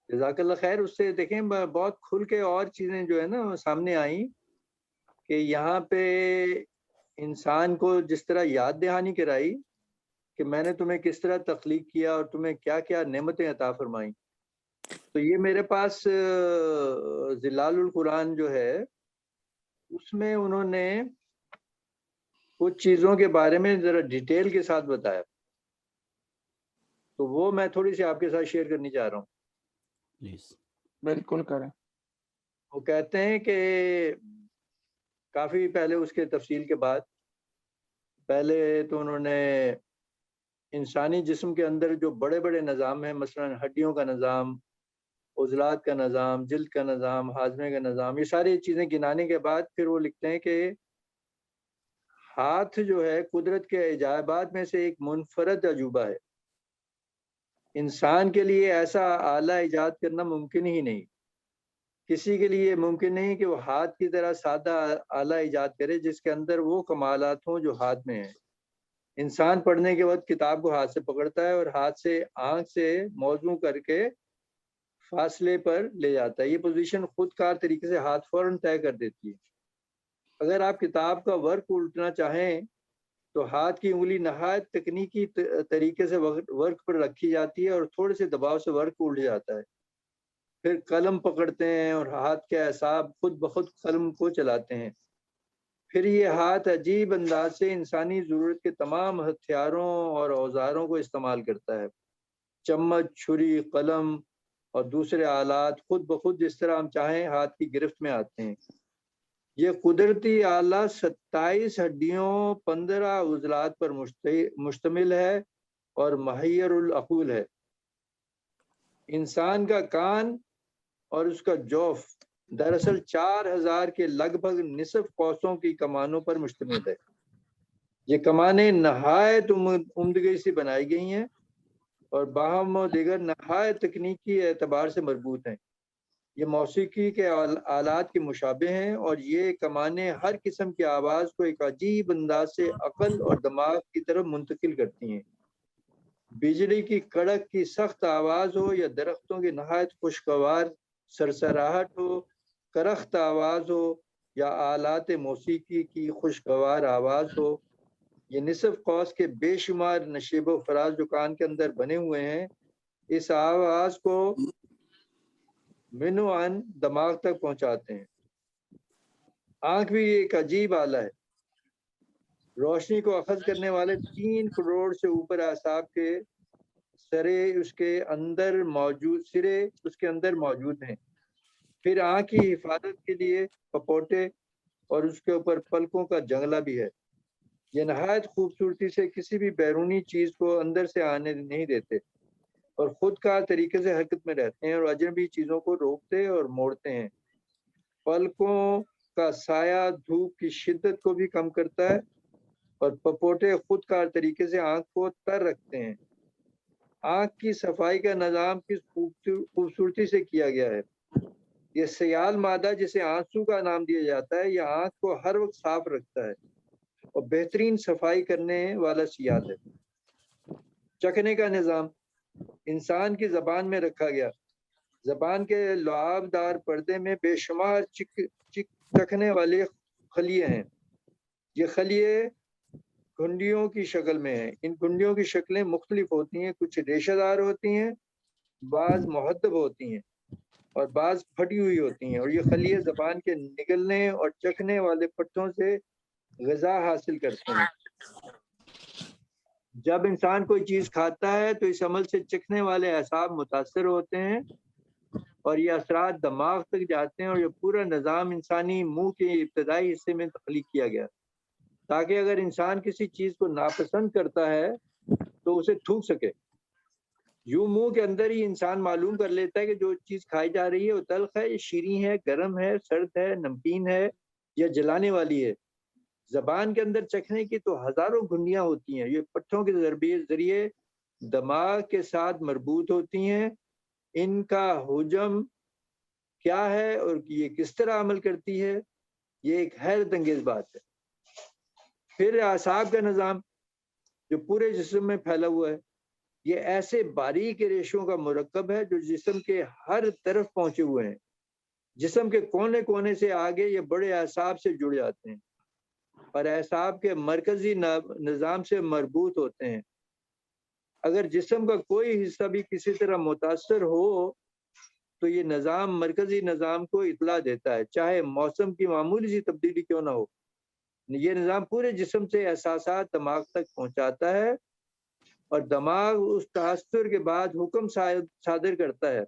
جزاک اللہ خیر۔ اس سے دیکھیں بہت کھل کے اور چیزیں جو ہے نا سامنے آئیں کہ یہاں پہ انسان کو جس طرح یاد دہانی کرائی کہ میں نے تمہیں کس طرح تخلیق کیا اور تمہیں کیا کیا نعمتیں عطا فرمائیں۔ تو یہ میرے پاس ظلال القرآن جو ہے اس میں انہوں نے کچھ چیزوں کے بارے میں ذرا ڈیٹیل کے ساتھ بتایا، تو وہ میں تھوڑی سی آپ کے ساتھ شیئر کرنی چاہ رہا ہوں۔ پلیز۔ بالکل کریں. وہ کہتے ہیں کہ کافی پہلے اس کے تفصیل کے بعد پہلے تو انہوں نے انسانی جسم کے اندر جو بڑے بڑے نظام ہیں، مثلا ہڈیوں کا نظام، عضلات کا نظام، جلد کا نظام، ہاضمے کا نظام، یہ ساری چیزیں گنانے کے بعد پھر وہ لکھتے ہیں کہ ہاتھ جو ہے قدرت کے عجائبات میں سے ایک منفرد عجوبہ ہے. انسان کے لیے ایسا آلہ ایجاد کرنا ممکن ہی نہیں. کسی کے لیے ممکن نہیں کہ وہ ہاتھ کی طرح سادہ آلہ ایجاد کرے جس کے اندر وہ کمالات ہوں جو ہاتھ میں ہیں. انسان پڑھنے کے وقت کتاب کو ہاتھ سے پکڑتا ہے اور ہاتھ سے آنکھ سے موزوں کر کے فاصلے پر لے جاتا ہے. یہ پوزیشن خود کار طریقے سے ہاتھ فوراً طے کر دیتی ہے. اگر آپ کتاب کا ورق الٹنا چاہیں تو ہاتھ کی انگلی نہایت تکنیکی طریقے سے ورق پر رکھی جاتی ہے اور تھوڑے سے دباؤ سے ورق الٹ جاتا ہے. پھر قلم پکڑتے ہیں اور ہاتھ کے اعصاب خود بخود قلم کو چلاتے ہیں. پھر یہ ہاتھ عجیب انداز سے انسانی ضرورت کے تمام ہتھیاروں اور اوزاروں کو استعمال کرتا ہے. چمچ، چھری، قلم اور دوسرے آلات خود بخود جس طرح ہم چاہیں ہاتھ کی گرفت میں آتے ہیں. یہ قدرتی آلہ 27 ہڈیوں، 15 عضلات پر مشتمل ہے اور محیر العقول ہے. انسان کا کان اور اس کا جوف دراصل 4000 کے لگ بھگ نصف قوسوں کی کمانوں پر مشتمل ہے. یہ کمانیں نہایت عمدگی سے بنائی گئی ہیں اور باہم و دیگر نہایت تکنیکی اعتبار سے مربوط ہیں. یہ موسیقی کے آلات کے مشابہ ہیں اور یہ کمانیں ہر قسم کی آواز کو ایک عجیب انداز سے عقل اور دماغ کی طرف منتقل کرتی ہیں. بجلی کی کڑک کی سخت آواز ہو یا درختوں کی نہایت خوشگوار سرسراہٹ ہو، کرخت آواز ہو یا آلات موسیقی کی خوشگوار آواز ہو، یہ نصف قوس کے بے شمار نشیب و فراز جو کان کے اندر بنے ہوئے ہیں اس آواز کو منو عن دماغ تک پہنچاتے ہیں. آنکھ بھی ایک عجیب آلہ ہے. روشنی کو اخذ کرنے والے 3 کروڑ سے اوپر اعصاب کے سرے اس کے اندر موجود ہیں. پھر آنکھ کی حفاظت کے لیے پپوٹے اور اس کے اوپر پلکوں کا جنگلہ بھی ہے. یہ نہایت خوبصورتی سے کسی بھی بیرونی چیز کو اندر سے آنے نہیں دیتے اور خود کار طریقے سے حرکت میں رہتے ہیں اور اجنبی چیزوں کو روکتے اور موڑتے ہیں. پلکوں کا سایہ دھوپ کی شدت کو بھی کم کرتا ہے اور پپوٹے خود کار طریقے سے آنکھ کو تر رکھتے ہیں. آنکھ کی صفائی کا نظام کس خوبصورتی سے کیا گیا ہے. یہ سیال مادہ جسے آنسو کا نام دیا جاتا ہے یہ آنکھ کو ہر وقت صاف رکھتا ہے اور بہترین صفائی کرنے والا سیال ہے. چکھنے کا نظام انسان کی زبان میں رکھا گیا. زبان کے لعاب دار پردے میں بے شمار چکھنے والے خلیے ہیں. یہ خلیے گھنڈیوں کی شکل میں ہیں. ان گھنڈیوں کی شکلیں مختلف ہوتی ہیں. کچھ ریشہ دار ہوتی ہیں، بعض محدب ہوتی ہیں اور بعض پھٹی ہوئی ہوتی ہیں اور یہ خلیے زبان کے نگلنے اور چکھنے والے پٹھوں سے غذا حاصل کرتے ہیں. جب انسان کوئی چیز کھاتا ہے تو اس عمل سے چکھنے والے اعصاب متاثر ہوتے ہیں اور یہ اثرات دماغ تک جاتے ہیں اور یہ پورا نظام انسانی منہ کے ابتدائی حصے میں تخلیق کیا گیا تاکہ اگر انسان کسی چیز کو ناپسند کرتا ہے تو اسے تھوک سکے. یوں منہ کے اندر ہی انسان معلوم کر لیتا ہے کہ جو چیز کھائی جا رہی ہے وہ تلخ ہے، یہ شیریں ہے، گرم ہے، سرد ہے، نمکین ہے یا جلانے والی ہے. زبان کے اندر چکھنے کی تو ہزاروں گھنڈیاں ہوتی ہیں. یہ پٹھوں کے ذریعے دماغ کے ساتھ مربوط ہوتی ہیں. ان کا حجم کیا ہے اور یہ کس طرح عمل کرتی ہے یہ ایک حیرت انگیز بات ہے. پھر اعصاب کا نظام جو پورے جسم میں پھیلا ہوا ہے یہ ایسے باریک ریشوں کا مرکب ہے جو جسم کے ہر طرف پہنچے ہوئے ہیں. جسم کے کونے کونے سے آگے یہ بڑے اعصاب سے جڑ جاتے ہیں اور اعصاب کے مرکزی نظام سے مربوط ہوتے ہیں. اگر جسم کا کوئی حصہ بھی کسی طرح متاثر ہو تو یہ نظام مرکزی نظام کو اطلاع دیتا ہے، چاہے موسم کی معمولی سی تبدیلی کیوں نہ ہو. یہ نظام پورے جسم سے احساسات دماغ تک پہنچاتا ہے اور دماغ اس تاثر کے بعد حکم صادر کرتا ہے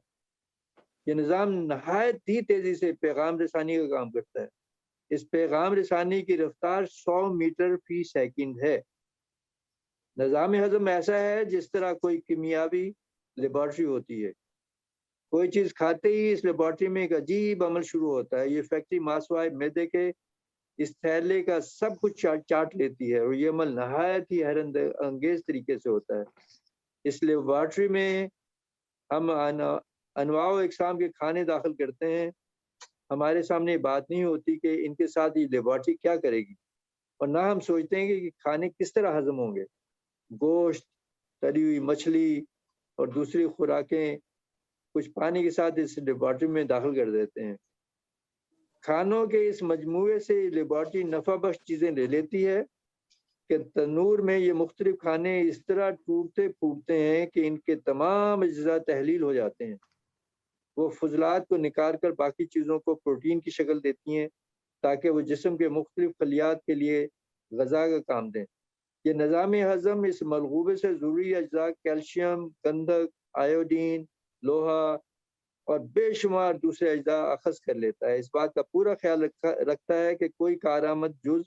یہ نظام نہایت ہی تیزی سے پیغام رسانی کا کام کرتا ہے. اس پیغام رسانی کی رفتار 100 میٹر فی سیکنڈ ہے. نظام ہضم ایسا ہے جس طرح کوئی کیمیاوی لیبارٹری ہوتی ہے. کوئی چیز کھاتے ہی اس لیبارٹری میں ایک عجیب عمل شروع ہوتا ہے. یہ فیکٹری ماسوائے معدے کے اس تھیلے کا سب کچھ چاٹ لیتی ہے اور یہ عمل نہایت ہی حیرت انگیز طریقے سے ہوتا ہے. اس لیبارٹری میں ہم انواع و اقسام کے کھانے داخل کرتے ہیں. ہمارے سامنے بات نہیں ہوتی کہ ان کے ساتھ یہ لیبارٹری کیا کرے گی، اور نہ ہم سوچتے ہیں کہ کھانے کس طرح ہضم ہوں گے. گوشت، تلی ہوئی مچھلی اور دوسری خوراکیں کچھ پانی کے ساتھ اس لیبارٹری میں داخل کر دیتے ہیں. کھانوں کے اس مجموعے سے لیبارٹری نفع بخش چیزیں لے لیتی ہے کہ تنور میں یہ مختلف کھانے اس طرح ٹوٹتے پھوٹتے ہیں کہ ان کے تمام اجزاء تحلیل ہو جاتے ہیں. وہ فضلات کو نکال کر باقی چیزوں کو پروٹین کی شکل دیتی ہیں تاکہ وہ جسم کے مختلف خلیات کے لیے غذا کا کام دیں. یہ نظام ہضم اس ملغوبے سے ضروری اجزاء کیلشیم، گندھک، آیوڈین، لوہا اور بے شمار دوسرے اجزاء اخذ کر لیتا ہے. اس بات کا پورا خیال رکھتا ہے کہ کوئی کارآمد جز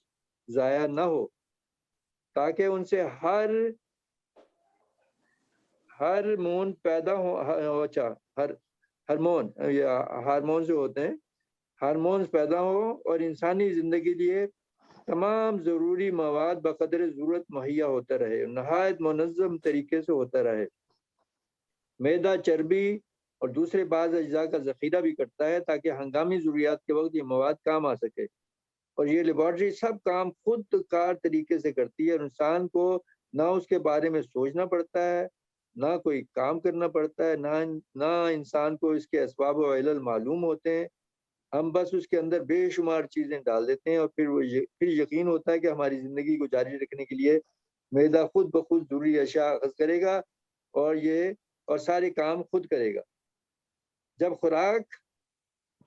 ضائع نہ ہو تاکہ ان سے ہارمون پیدا ہو. ہارمون جو ہوتے ہیں، ہارمونز پیدا ہو اور انسانی زندگی لیے تمام ضروری مواد بقدر ضرورت مہیا ہوتا رہے، نہایت منظم طریقے سے ہوتا رہے. معدہ چربی اور دوسرے بعض اجزاء کا ذخیرہ بھی کرتا ہے تاکہ ہنگامی ضروریات کے وقت یہ مواد کام آ سکے. اور یہ لیبارٹری سب کام خود کار طریقے سے کرتی ہے اور انسان کو نہ اس کے بارے میں سوچنا پڑتا ہے، نہ کوئی کام کرنا پڑتا ہے، نہ انسان کو اس کے اسباب و علل معلوم ہوتے ہیں. ہم بس اس کے اندر بے شمار چیزیں ڈال دیتے ہیں اور پھر یقین ہوتا ہے کہ ہماری زندگی کو جاری رکھنے کے لیے معدہ خود بخود ضروری اشیاء اخذ کرے گا اور سارے کام خود کرے گا. جب خوراک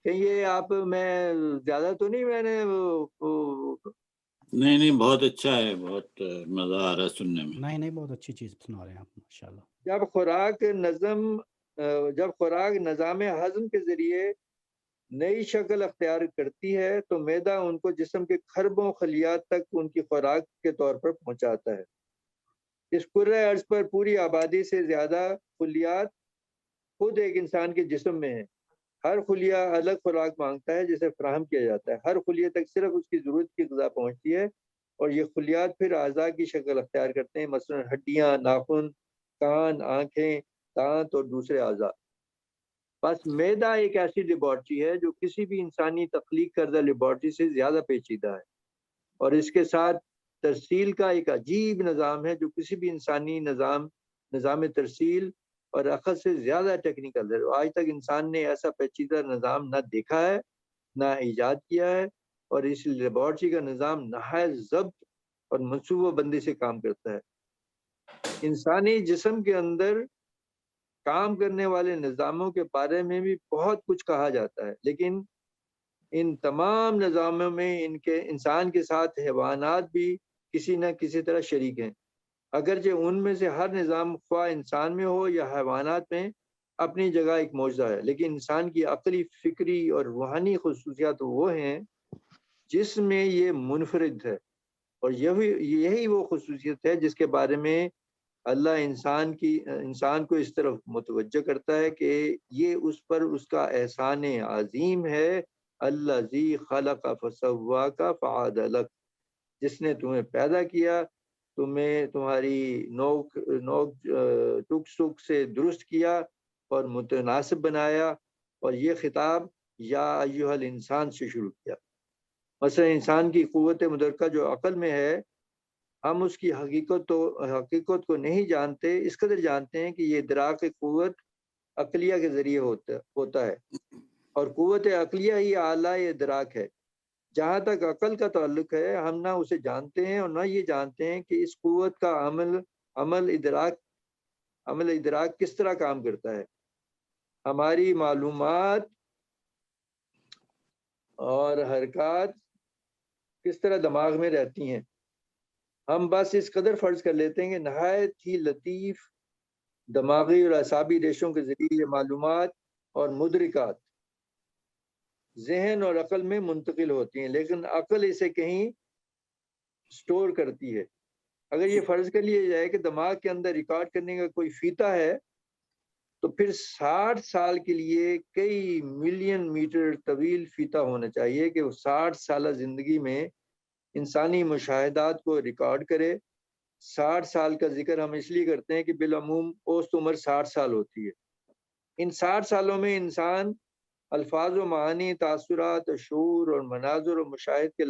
یہ آپ میں زیادہ تو نہیں، میں نے نہیں بہت اچھا ہے، بہت مزہ آ رہا ہے سننے میں. نہیں بہت اچھی چیز سنا رہے ہیں آپ ماشاءاللہ. جب خوراک نظام ہضم کے ذریعے نئی شکل اختیار کرتی ہے تو معدہ ان کو جسم کے خربوں خلیات تک ان کی خوراک کے طور پر پہنچاتا ہے. اس کرۂ ارض پر پوری آبادی سے زیادہ خلیات خود ایک انسان کے جسم میں ہیں. ہر خلیہ الگ خوراک مانگتا ہے جسے فراہم کیا جاتا ہے. ہر خلیہ تک صرف اس کی ضرورت کی غذا پہنچتی ہے اور یہ خلیات پھر اعضاء کی شکل اختیار کرتے ہیں، مثلا ہڈیاں، ناخن، کان، آنکھیں، دانت اور دوسرے اعضاء. بس معدہ ایک ایسی لیبارٹری ہے جو کسی بھی انسانی تخلیق کردہ لیبارٹری سے زیادہ پیچیدہ ہے اور اس کے ساتھ ترسیل کا ایک عجیب نظام ہے جو کسی بھی انسانی نظام ترسیل اور اخذ سے زیادہ ٹیکنیکل ہے. آج تک انسان نے ایسا پیچیدہ نظام نہ دیکھا ہے، نہ ایجاد کیا ہے، اور اس لیبارٹری کا نظام نہایت ضبط اور منصوبہ بندی سے کام کرتا ہے. انسانی جسم کے اندر کام کرنے والے نظاموں کے بارے میں بھی بہت کچھ کہا جاتا ہے، لیکن ان تمام نظاموں میں انسان کے ساتھ حیوانات بھی کسی نہ کسی طرح شریک ہیں. اگرچہ ان میں سے ہر نظام خواہ انسان میں ہو یا حیوانات میں اپنی جگہ ایک معجزہ ہے، لیکن انسان کی عقلی، فکری اور روحانی خصوصیات وہ ہیں جس میں یہ منفرد ہے. اور یہی وہ خصوصیت ہے جس کے بارے میں اللہ انسان کو اس طرف متوجہ کرتا ہے کہ یہ اس پر اس کا احسان عظیم ہے. الذی خلق فسواک فعدلک، جس نے تمہیں پیدا کیا، تمہیں تمہاری نوک ٹک سک سے درست کیا اور متناسب بنایا، اور یہ خطاب یا ایھا الانسان سے شروع کیا. مثلا انسان کی قوت مدرکہ جو عقل میں ہے، ہم اس کی حقیقت کو نہیں جانتے، اس قدر جانتے ہیں کہ یہ ادراک قوت عقلیہ کے ذریعے ہوتا ہے، اور قوت عقلیہ ہی اعلی ادراک ہے. جہاں تک عقل کا تعلق ہے، ہم نہ اسے جانتے ہیں اور نہ یہ جانتے ہیں کہ اس قوت کا عمل ادراک کس طرح کام کرتا ہے. ہماری معلومات اور حرکات کس طرح دماغ میں رہتی ہیں. ہم بس اس قدر فرض کر لیتے ہیں کہ نہایت ہی لطیف دماغی اور اعصابی ریشوں کے ذریعے یہ معلومات اور مدرکات ذہن اور عقل میں منتقل ہوتی ہیں، لیکن عقل اسے کہیں سٹور کرتی ہے۔ اگر یہ فرض کر لیا جائے کہ دماغ کے اندر ریکارڈ کرنے کا کوئی فیتہ ہے تو پھر 60 سال کے لیے کئی ملین میٹر طویل فیتہ ہونا چاہیے کہ وہ 60 سالہ زندگی میں انسانی مشاہدات کو ریکارڈ کرے۔ 60 سال کا ذکر ہم اس لیے کرتے ہیں کہ بالعموم اوسط عمر 60 سال ہوتی ہے۔ ان 60 سالوں میں انسان الفاظ و معانی، تاثرات، شعور اور مناظر و مشاہد کے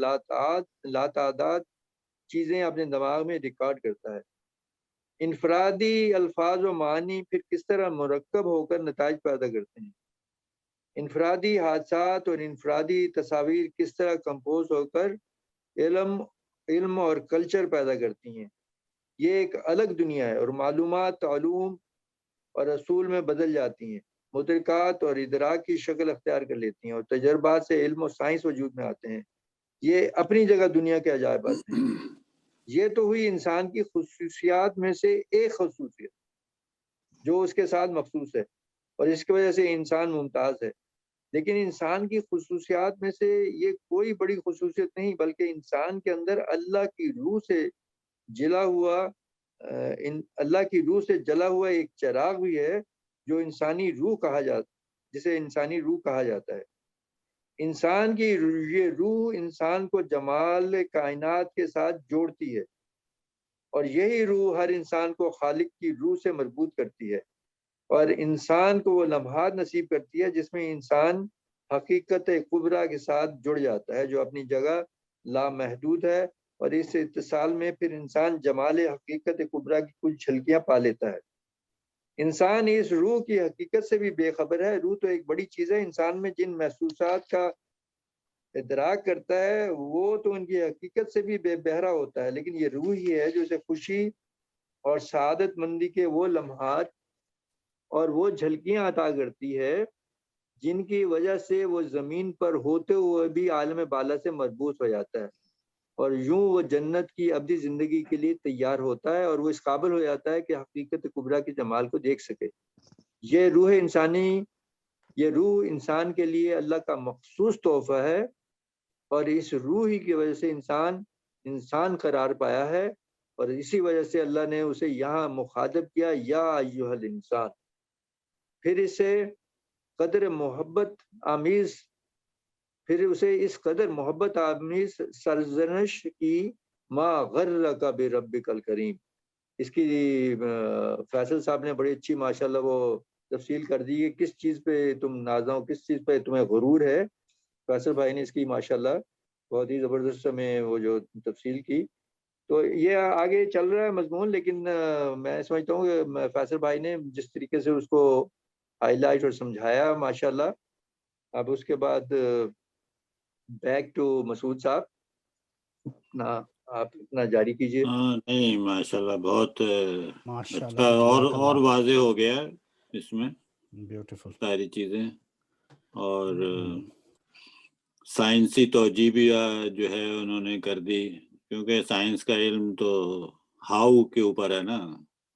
لاتعداد چیزیں اپنے دماغ میں ریکارڈ کرتا ہے۔ انفرادی الفاظ و معانی پھر کس طرح مرکب ہو کر نتائج پیدا کرتے ہیں، انفرادی حادثات اور انفرادی تصاویر کس طرح کمپوز ہو کر علم اور کلچر پیدا کرتی ہیں، یہ ایک الگ دنیا ہے، اور معلومات علوم اور اصول میں بدل جاتی ہیں، مدرکات اور ادراک کی شکل اختیار کر لیتی ہیں، اور تجربات سے علم و سائنس وجود میں آتے ہیں۔ یہ اپنی جگہ دنیا کے عجائبات ہیں۔ یہ تو ہوئی انسان کی خصوصیات میں سے ایک خصوصیت جو اس کے ساتھ مخصوص ہے اور اس کی وجہ سے انسان ممتاز ہے، لیکن انسان کی خصوصیات میں سے یہ کوئی بڑی خصوصیت نہیں، بلکہ انسان کے اندر اللہ کی روح سے جلا ہوا ایک چراغ بھی ہے جو انسانی روح جسے انسانی روح کہا جاتا ہے۔ انسان کی یہ روح انسان کو جمال کائنات کے ساتھ جوڑتی ہے، اور یہی روح ہر انسان کو خالق کی روح سے مربوط کرتی ہے، اور انسان کو وہ لمحات نصیب کرتی ہے جس میں انسان حقیقت کبریٰ کے ساتھ جڑ جاتا ہے جو اپنی جگہ لامحدود ہے، اور اس اتصال میں پھر انسان جمال حقیقت کبریٰ کی کچھ جھلکیاں پا لیتا ہے۔ انسان اس روح کی حقیقت سے بھی بے خبر ہے۔ روح تو ایک بڑی چیز ہے، انسان میں جن محسوسات کا ادراک کرتا ہے وہ تو ان کی حقیقت سے بھی بے بہرا ہوتا ہے، لیکن یہ روح ہی ہے جو اسے خوشی اور سعادت مندی کے وہ لمحات اور وہ جھلکیاں عطا کرتی ہے جن کی وجہ سے وہ زمین پر ہوتے ہوئے بھی عالم بالا سے مربوط ہو جاتا ہے، اور یوں وہ جنت کی ابدی زندگی کے لیے تیار ہوتا ہے، اور وہ اس قابل ہو جاتا ہے کہ حقیقت کبریٰ کے جمال کو دیکھ سکے۔ یہ روح انسان کے لیے اللہ کا مخصوص تحفہ ہے، اور اس روح ہی کی وجہ سے انسان قرار پایا ہے، اور اسی وجہ سے اللہ نے اسے یہاں مخاطب کیا، یا ایھا الانسان۔ پھر اسے اس قدر محبت آمیز سرزنش کی، ما غرک بربک الکریم۔ اس کی فیصل صاحب نے بڑی اچھی ماشاءاللہ وہ تفصیل کر دی ہے، کس چیز پہ تم نازاں ہو، کس چیز پہ تمہیں غرور ہے۔ فیصل بھائی نے اس کی ماشاءاللہ بہت ہی زبردست میں وہ جو تفصیل کی، تو یہ آگے چل رہا ہے مضمون، لیکن میں سمجھتا ہوں کہ فیصل بھائی نے جس طریقے سے اس کو ہائی لائٹ اور سمجھایا ماشاءاللہ۔ اب اس کے بعد بیک ٹو مسعود صاحب، آپ اپنا جاری کیجیے۔ نہیں ماشاءاللہ بہت ماشاءاللہ، اچھا جزاک اور اللہ، واضح ہو گیا اس میں بیوٹیفل۔ ساری چیزیں، اور سائنسی توجہ بھی جو ہے انہوں نے کر دی، کیونکہ سائنس کا علم تو ہاؤ کے اوپر ہے نا،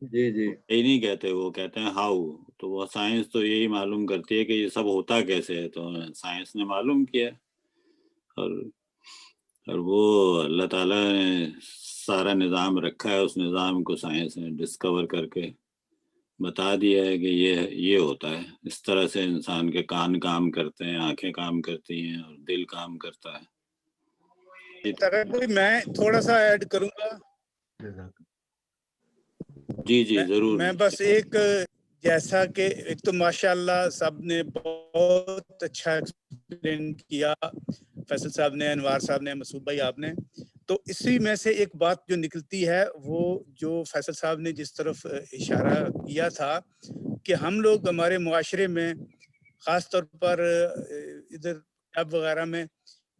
جی جی، یہی نہیں کہتے، وہ کہتے ہیں ہاؤ، تو وہ سائنس تو یہی معلوم کرتی ہے کہ یہ سب ہوتا کیسے ہے، تو سائنس نے معلوم کیا، اور وہ اللہ تعالیٰ نے سارا نظام رکھا ہے، اس نظام کو سائنس نے ڈسکور کر کے بتا دیا ہے کہ یہ ہوتا ہے، اس طرح سے انسان کے کان کام کرتے ہیں، آنکھیں کام کرتی ہیں، اور دل کام کرتا ہے۔ میں تھوڑا سا ایڈ کروں گا، جی ضرور۔ میں بس ایک، جیسا کہ ایک تو ماشاءاللہ سب نے بہت اچھا ایکسپلین کیا، فیصل صاحب نے، انوار صاحب نے، مسعود بھائی آپ نے، تو اسی میں سے ایک بات جو نکلتی ہے وہ جو فیصل صاحب نے جس طرف اشارہ کیا تھا کہ ہم لوگ ہمارے معاشرے میں خاص طور پر ادھر اب وغیرہ میں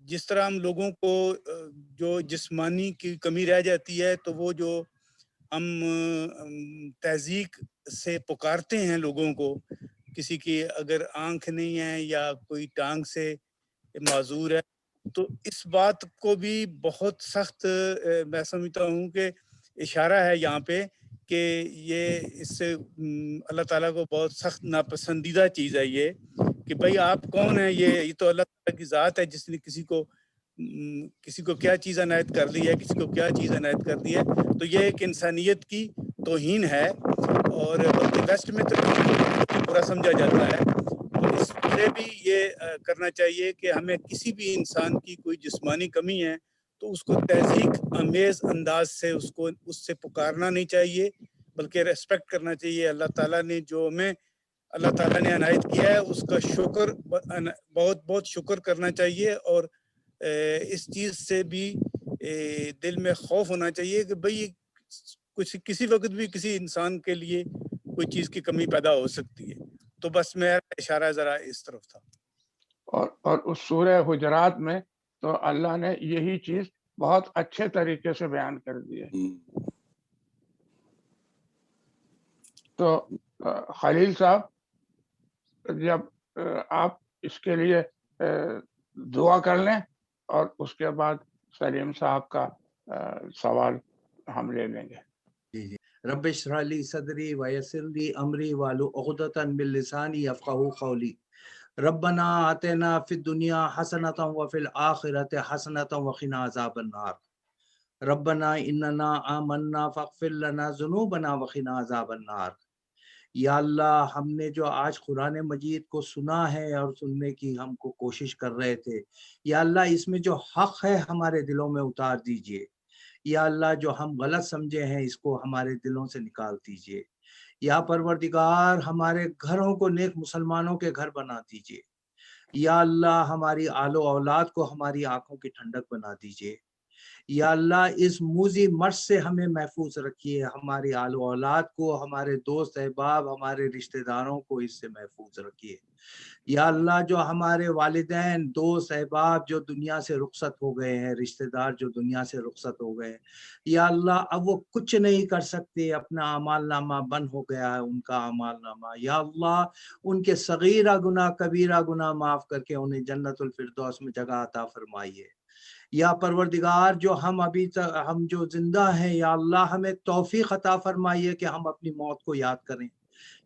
جس طرح ہم لوگوں کو جو جسمانی کی کمی رہ جاتی ہے، تو وہ جو ہم تہذیب سے پکارتے ہیں لوگوں کو، کسی کی اگر آنکھ نہیں ہے یا کوئی ٹانگ سے معذور ہے، تو اس بات کو بھی بہت سخت میں سمجھتا ہوں کہ اشارہ ہے یہاں پہ کہ یہ اس سے اللہ تعالیٰ کو بہت سخت ناپسندیدہ چیز ہے یہ کہ بھائی آپ کون ہیں، یہ تو اللہ تعالیٰ کی ذات ہے جس نے کسی کو کیا چیز عنایت کر لی ہے، کسی کو کیا چیز عنایت کر دی ہے. تو یہ ایک انسانیت کی توہین ہے، اور بلکہ ویسٹ میں تو برا سمجھا جاتا ہے. تو اس سے بھی یہ کرنا چاہیے کہ ہمیں کسی بھی انسان کی کوئی جسمانی کمی ہے تو اس کو تہذیب آمیز انداز سے اس سے پکارنا نہیں چاہیے، بلکہ ریسپیکٹ کرنا چاہیے. اللہ تعالیٰ نے جو ہمیں اللہ تعالیٰ نے عنایت کیا ہے اس کا شکر بہت بہت شکر کرنا چاہیے. اور اس چیز سے بھی دل میں خوف ہونا چاہیے کہ بھئی کسی وقت بھی کسی انسان کے لیے کوئی چیز کی کمی پیدا ہو سکتی ہے. تو بس میرا اشارہ ذرا اس طرف تھا. اور اس سورہ حجرات میں تو اللہ نے یہی چیز بہت اچھے طریقے سے بیان کر دی ہے. تو خلیل صاحب، جب آپ اس کے لیے دعا کر لیں اور اس کے بعد سلیم صاحب کا سوال ہم لے لیں گے. جی رب اشرح لی صدری ویسر لی امری واحلل عقدۃ من لسانی یفقہوا قولی. ربنا آتنا فی الدنیا حسنۃ وفی الآخرۃ حسنۃ وقنا عذاب النار. ربنا اننا آمنا فاغفر لنا ذنوبنا وقنا عذاب النار. یا اللہ، ہم نے جو آج قرآن مجید کو سنا ہے اور سننے کی ہم کو کوشش کر رہے تھے، یا اللہ اس میں جو حق ہے ہمارے دلوں میں اتار دیجئے. یا اللہ جو ہم غلط سمجھے ہیں اس کو ہمارے دلوں سے نکال دیجئے. یا پروردگار ہمارے گھروں کو نیک مسلمانوں کے گھر بنا دیجئے. یا اللہ ہماری آل و اولاد کو ہماری آنکھوں کی ٹھنڈک بنا دیجئے. یا اللہ اس موذی مرض سے ہمیں محفوظ رکھیے، ہماری آل و اولاد کو، ہمارے دوست احباب، ہمارے رشتہ داروں کو اس سے محفوظ رکھیے. یا اللہ جو ہمارے والدین، دوست احباب جو دنیا سے رخصت ہو گئے ہیں، رشتہ دار جو دنیا سے رخصت ہو گئے ہیں، یا اللہ اب وہ کچھ نہیں کر سکتے، اپنا اعمال نامہ بند ہو گیا ہے ان کا اعمال نامہ. یا اللہ ان کے صغیرہ گناہ کبیرہ گناہ معاف کر کے انہیں جنت الفردوس میں جگہ عطا فرمائیے. یا پروردگار جو ہم جو زندہ ہیں، یا اللہ ہمیں توفیق عطا فرمائیے کہ ہم اپنی موت کو یاد کریں.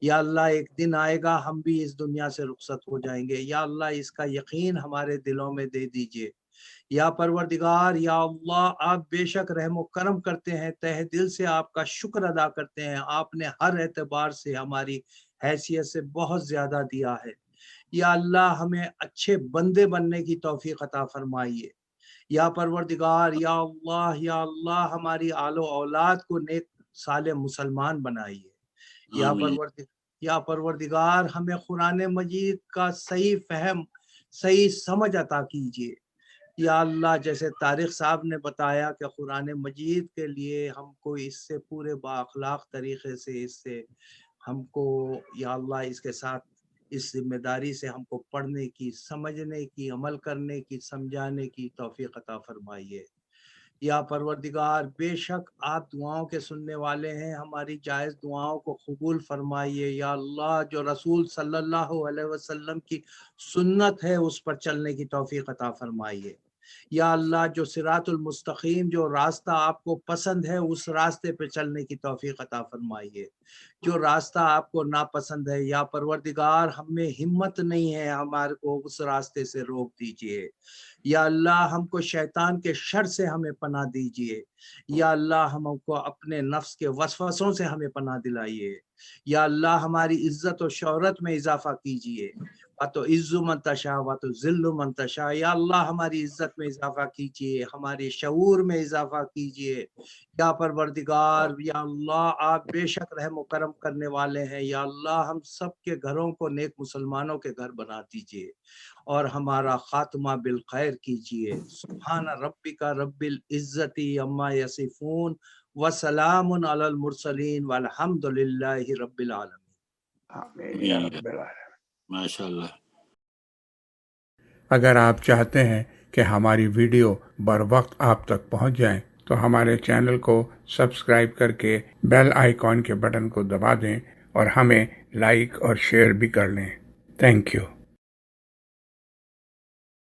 یا اللہ ایک دن آئے گا ہم بھی اس دنیا سے رخصت ہو جائیں گے. یا اللہ اس کا یقین ہمارے دلوں میں دے دیجئے. یا پروردگار، یا اللہ آپ بے شک رحم و کرم کرتے ہیں، تہ دل سے آپ کا شکر ادا کرتے ہیں. آپ نے ہر اعتبار سے ہماری حیثیت سے بہت زیادہ دیا ہے. یا اللہ ہمیں اچھے بندے بننے کی توفیق عطا فرمائیے. یا پروردگار، یا اللہ ہماری آل و اولاد کو نیک صالح مسلمان بنائیے. یا پروردگار ہمیں قرآن مجید کا صحیح فہم، صحیح سمجھ عطا کیجیے. یا اللہ جیسے طارق صاحب نے بتایا کہ قرآن مجید کے لیے ہم کو اس سے پورے با اخلاق طریقے سے اس سے ہم کو، یا اللہ اس کے ساتھ اس ذمہ داری سے ہم کو پڑھنے کی، سمجھنے کی، عمل کرنے کی، سمجھانے کی توفیق عطا فرمائیے. یا پروردگار بے شک آپ دعاؤں کے سننے والے ہیں، ہماری جائز دعاؤں کو قبول فرمائیے. یا اللہ جو رسول صلی اللہ علیہ وسلم کی سنت ہے اس پر چلنے کی توفیق عطا فرمائیے. یا اللہ جو صراط المستقیم، جو راستہ آپ کو پسند ہے اس راستے پہ چلنے کی توفیق عطا فرمائیے. جو راستہ آپ کو ناپسند ہے یا پروردگار ہم میں ہمت نہیں ہے، ہمارے کو اس راستے سے روک دیجئے. یا اللہ ہم کو شیطان کے شر سے ہمیں پناہ دیجئے. یا اللہ ہم کو اپنے نفس کے وسوسوں سے ہمیں پناہ دلائیے. یا اللہ ہماری عزت و شہرت میں اضافہ کیجئے. وَتُعِزُّ مَن تَشَاءُ وَتُذِلُّ مَن تَشَاءُ. یا اللہ ہماری عزت میں اضافہ کیجئے، ہمارے شعور میں اضافہ کیجئے. یا پروردگار، یا اللہ آپ بے شک رحم و کرم کرنے والے ہیں. یا اللہ ہم سب کے گھروں کو نیک مسلمانوں کے گھر بنا دیجئے اور ہمارا خاتمہ بالخیر کیجئے. سبحان ربک رب العزت عما یصفون وسلام علی المرسلین والحمد للہ رب العالمین. آمین یا رب العالمین. ماشاء اللہ. اگر آپ چاہتے ہیں کہ ہماری ویڈیو بر وقت آپ تک پہنچ جائیں تو ہمارے چینل کو سبسکرائب کر کے بیل آئیکن کے بٹن کو دبا دیں اور ہمیں لائک اور شیئر بھی کر لیں. Thank you.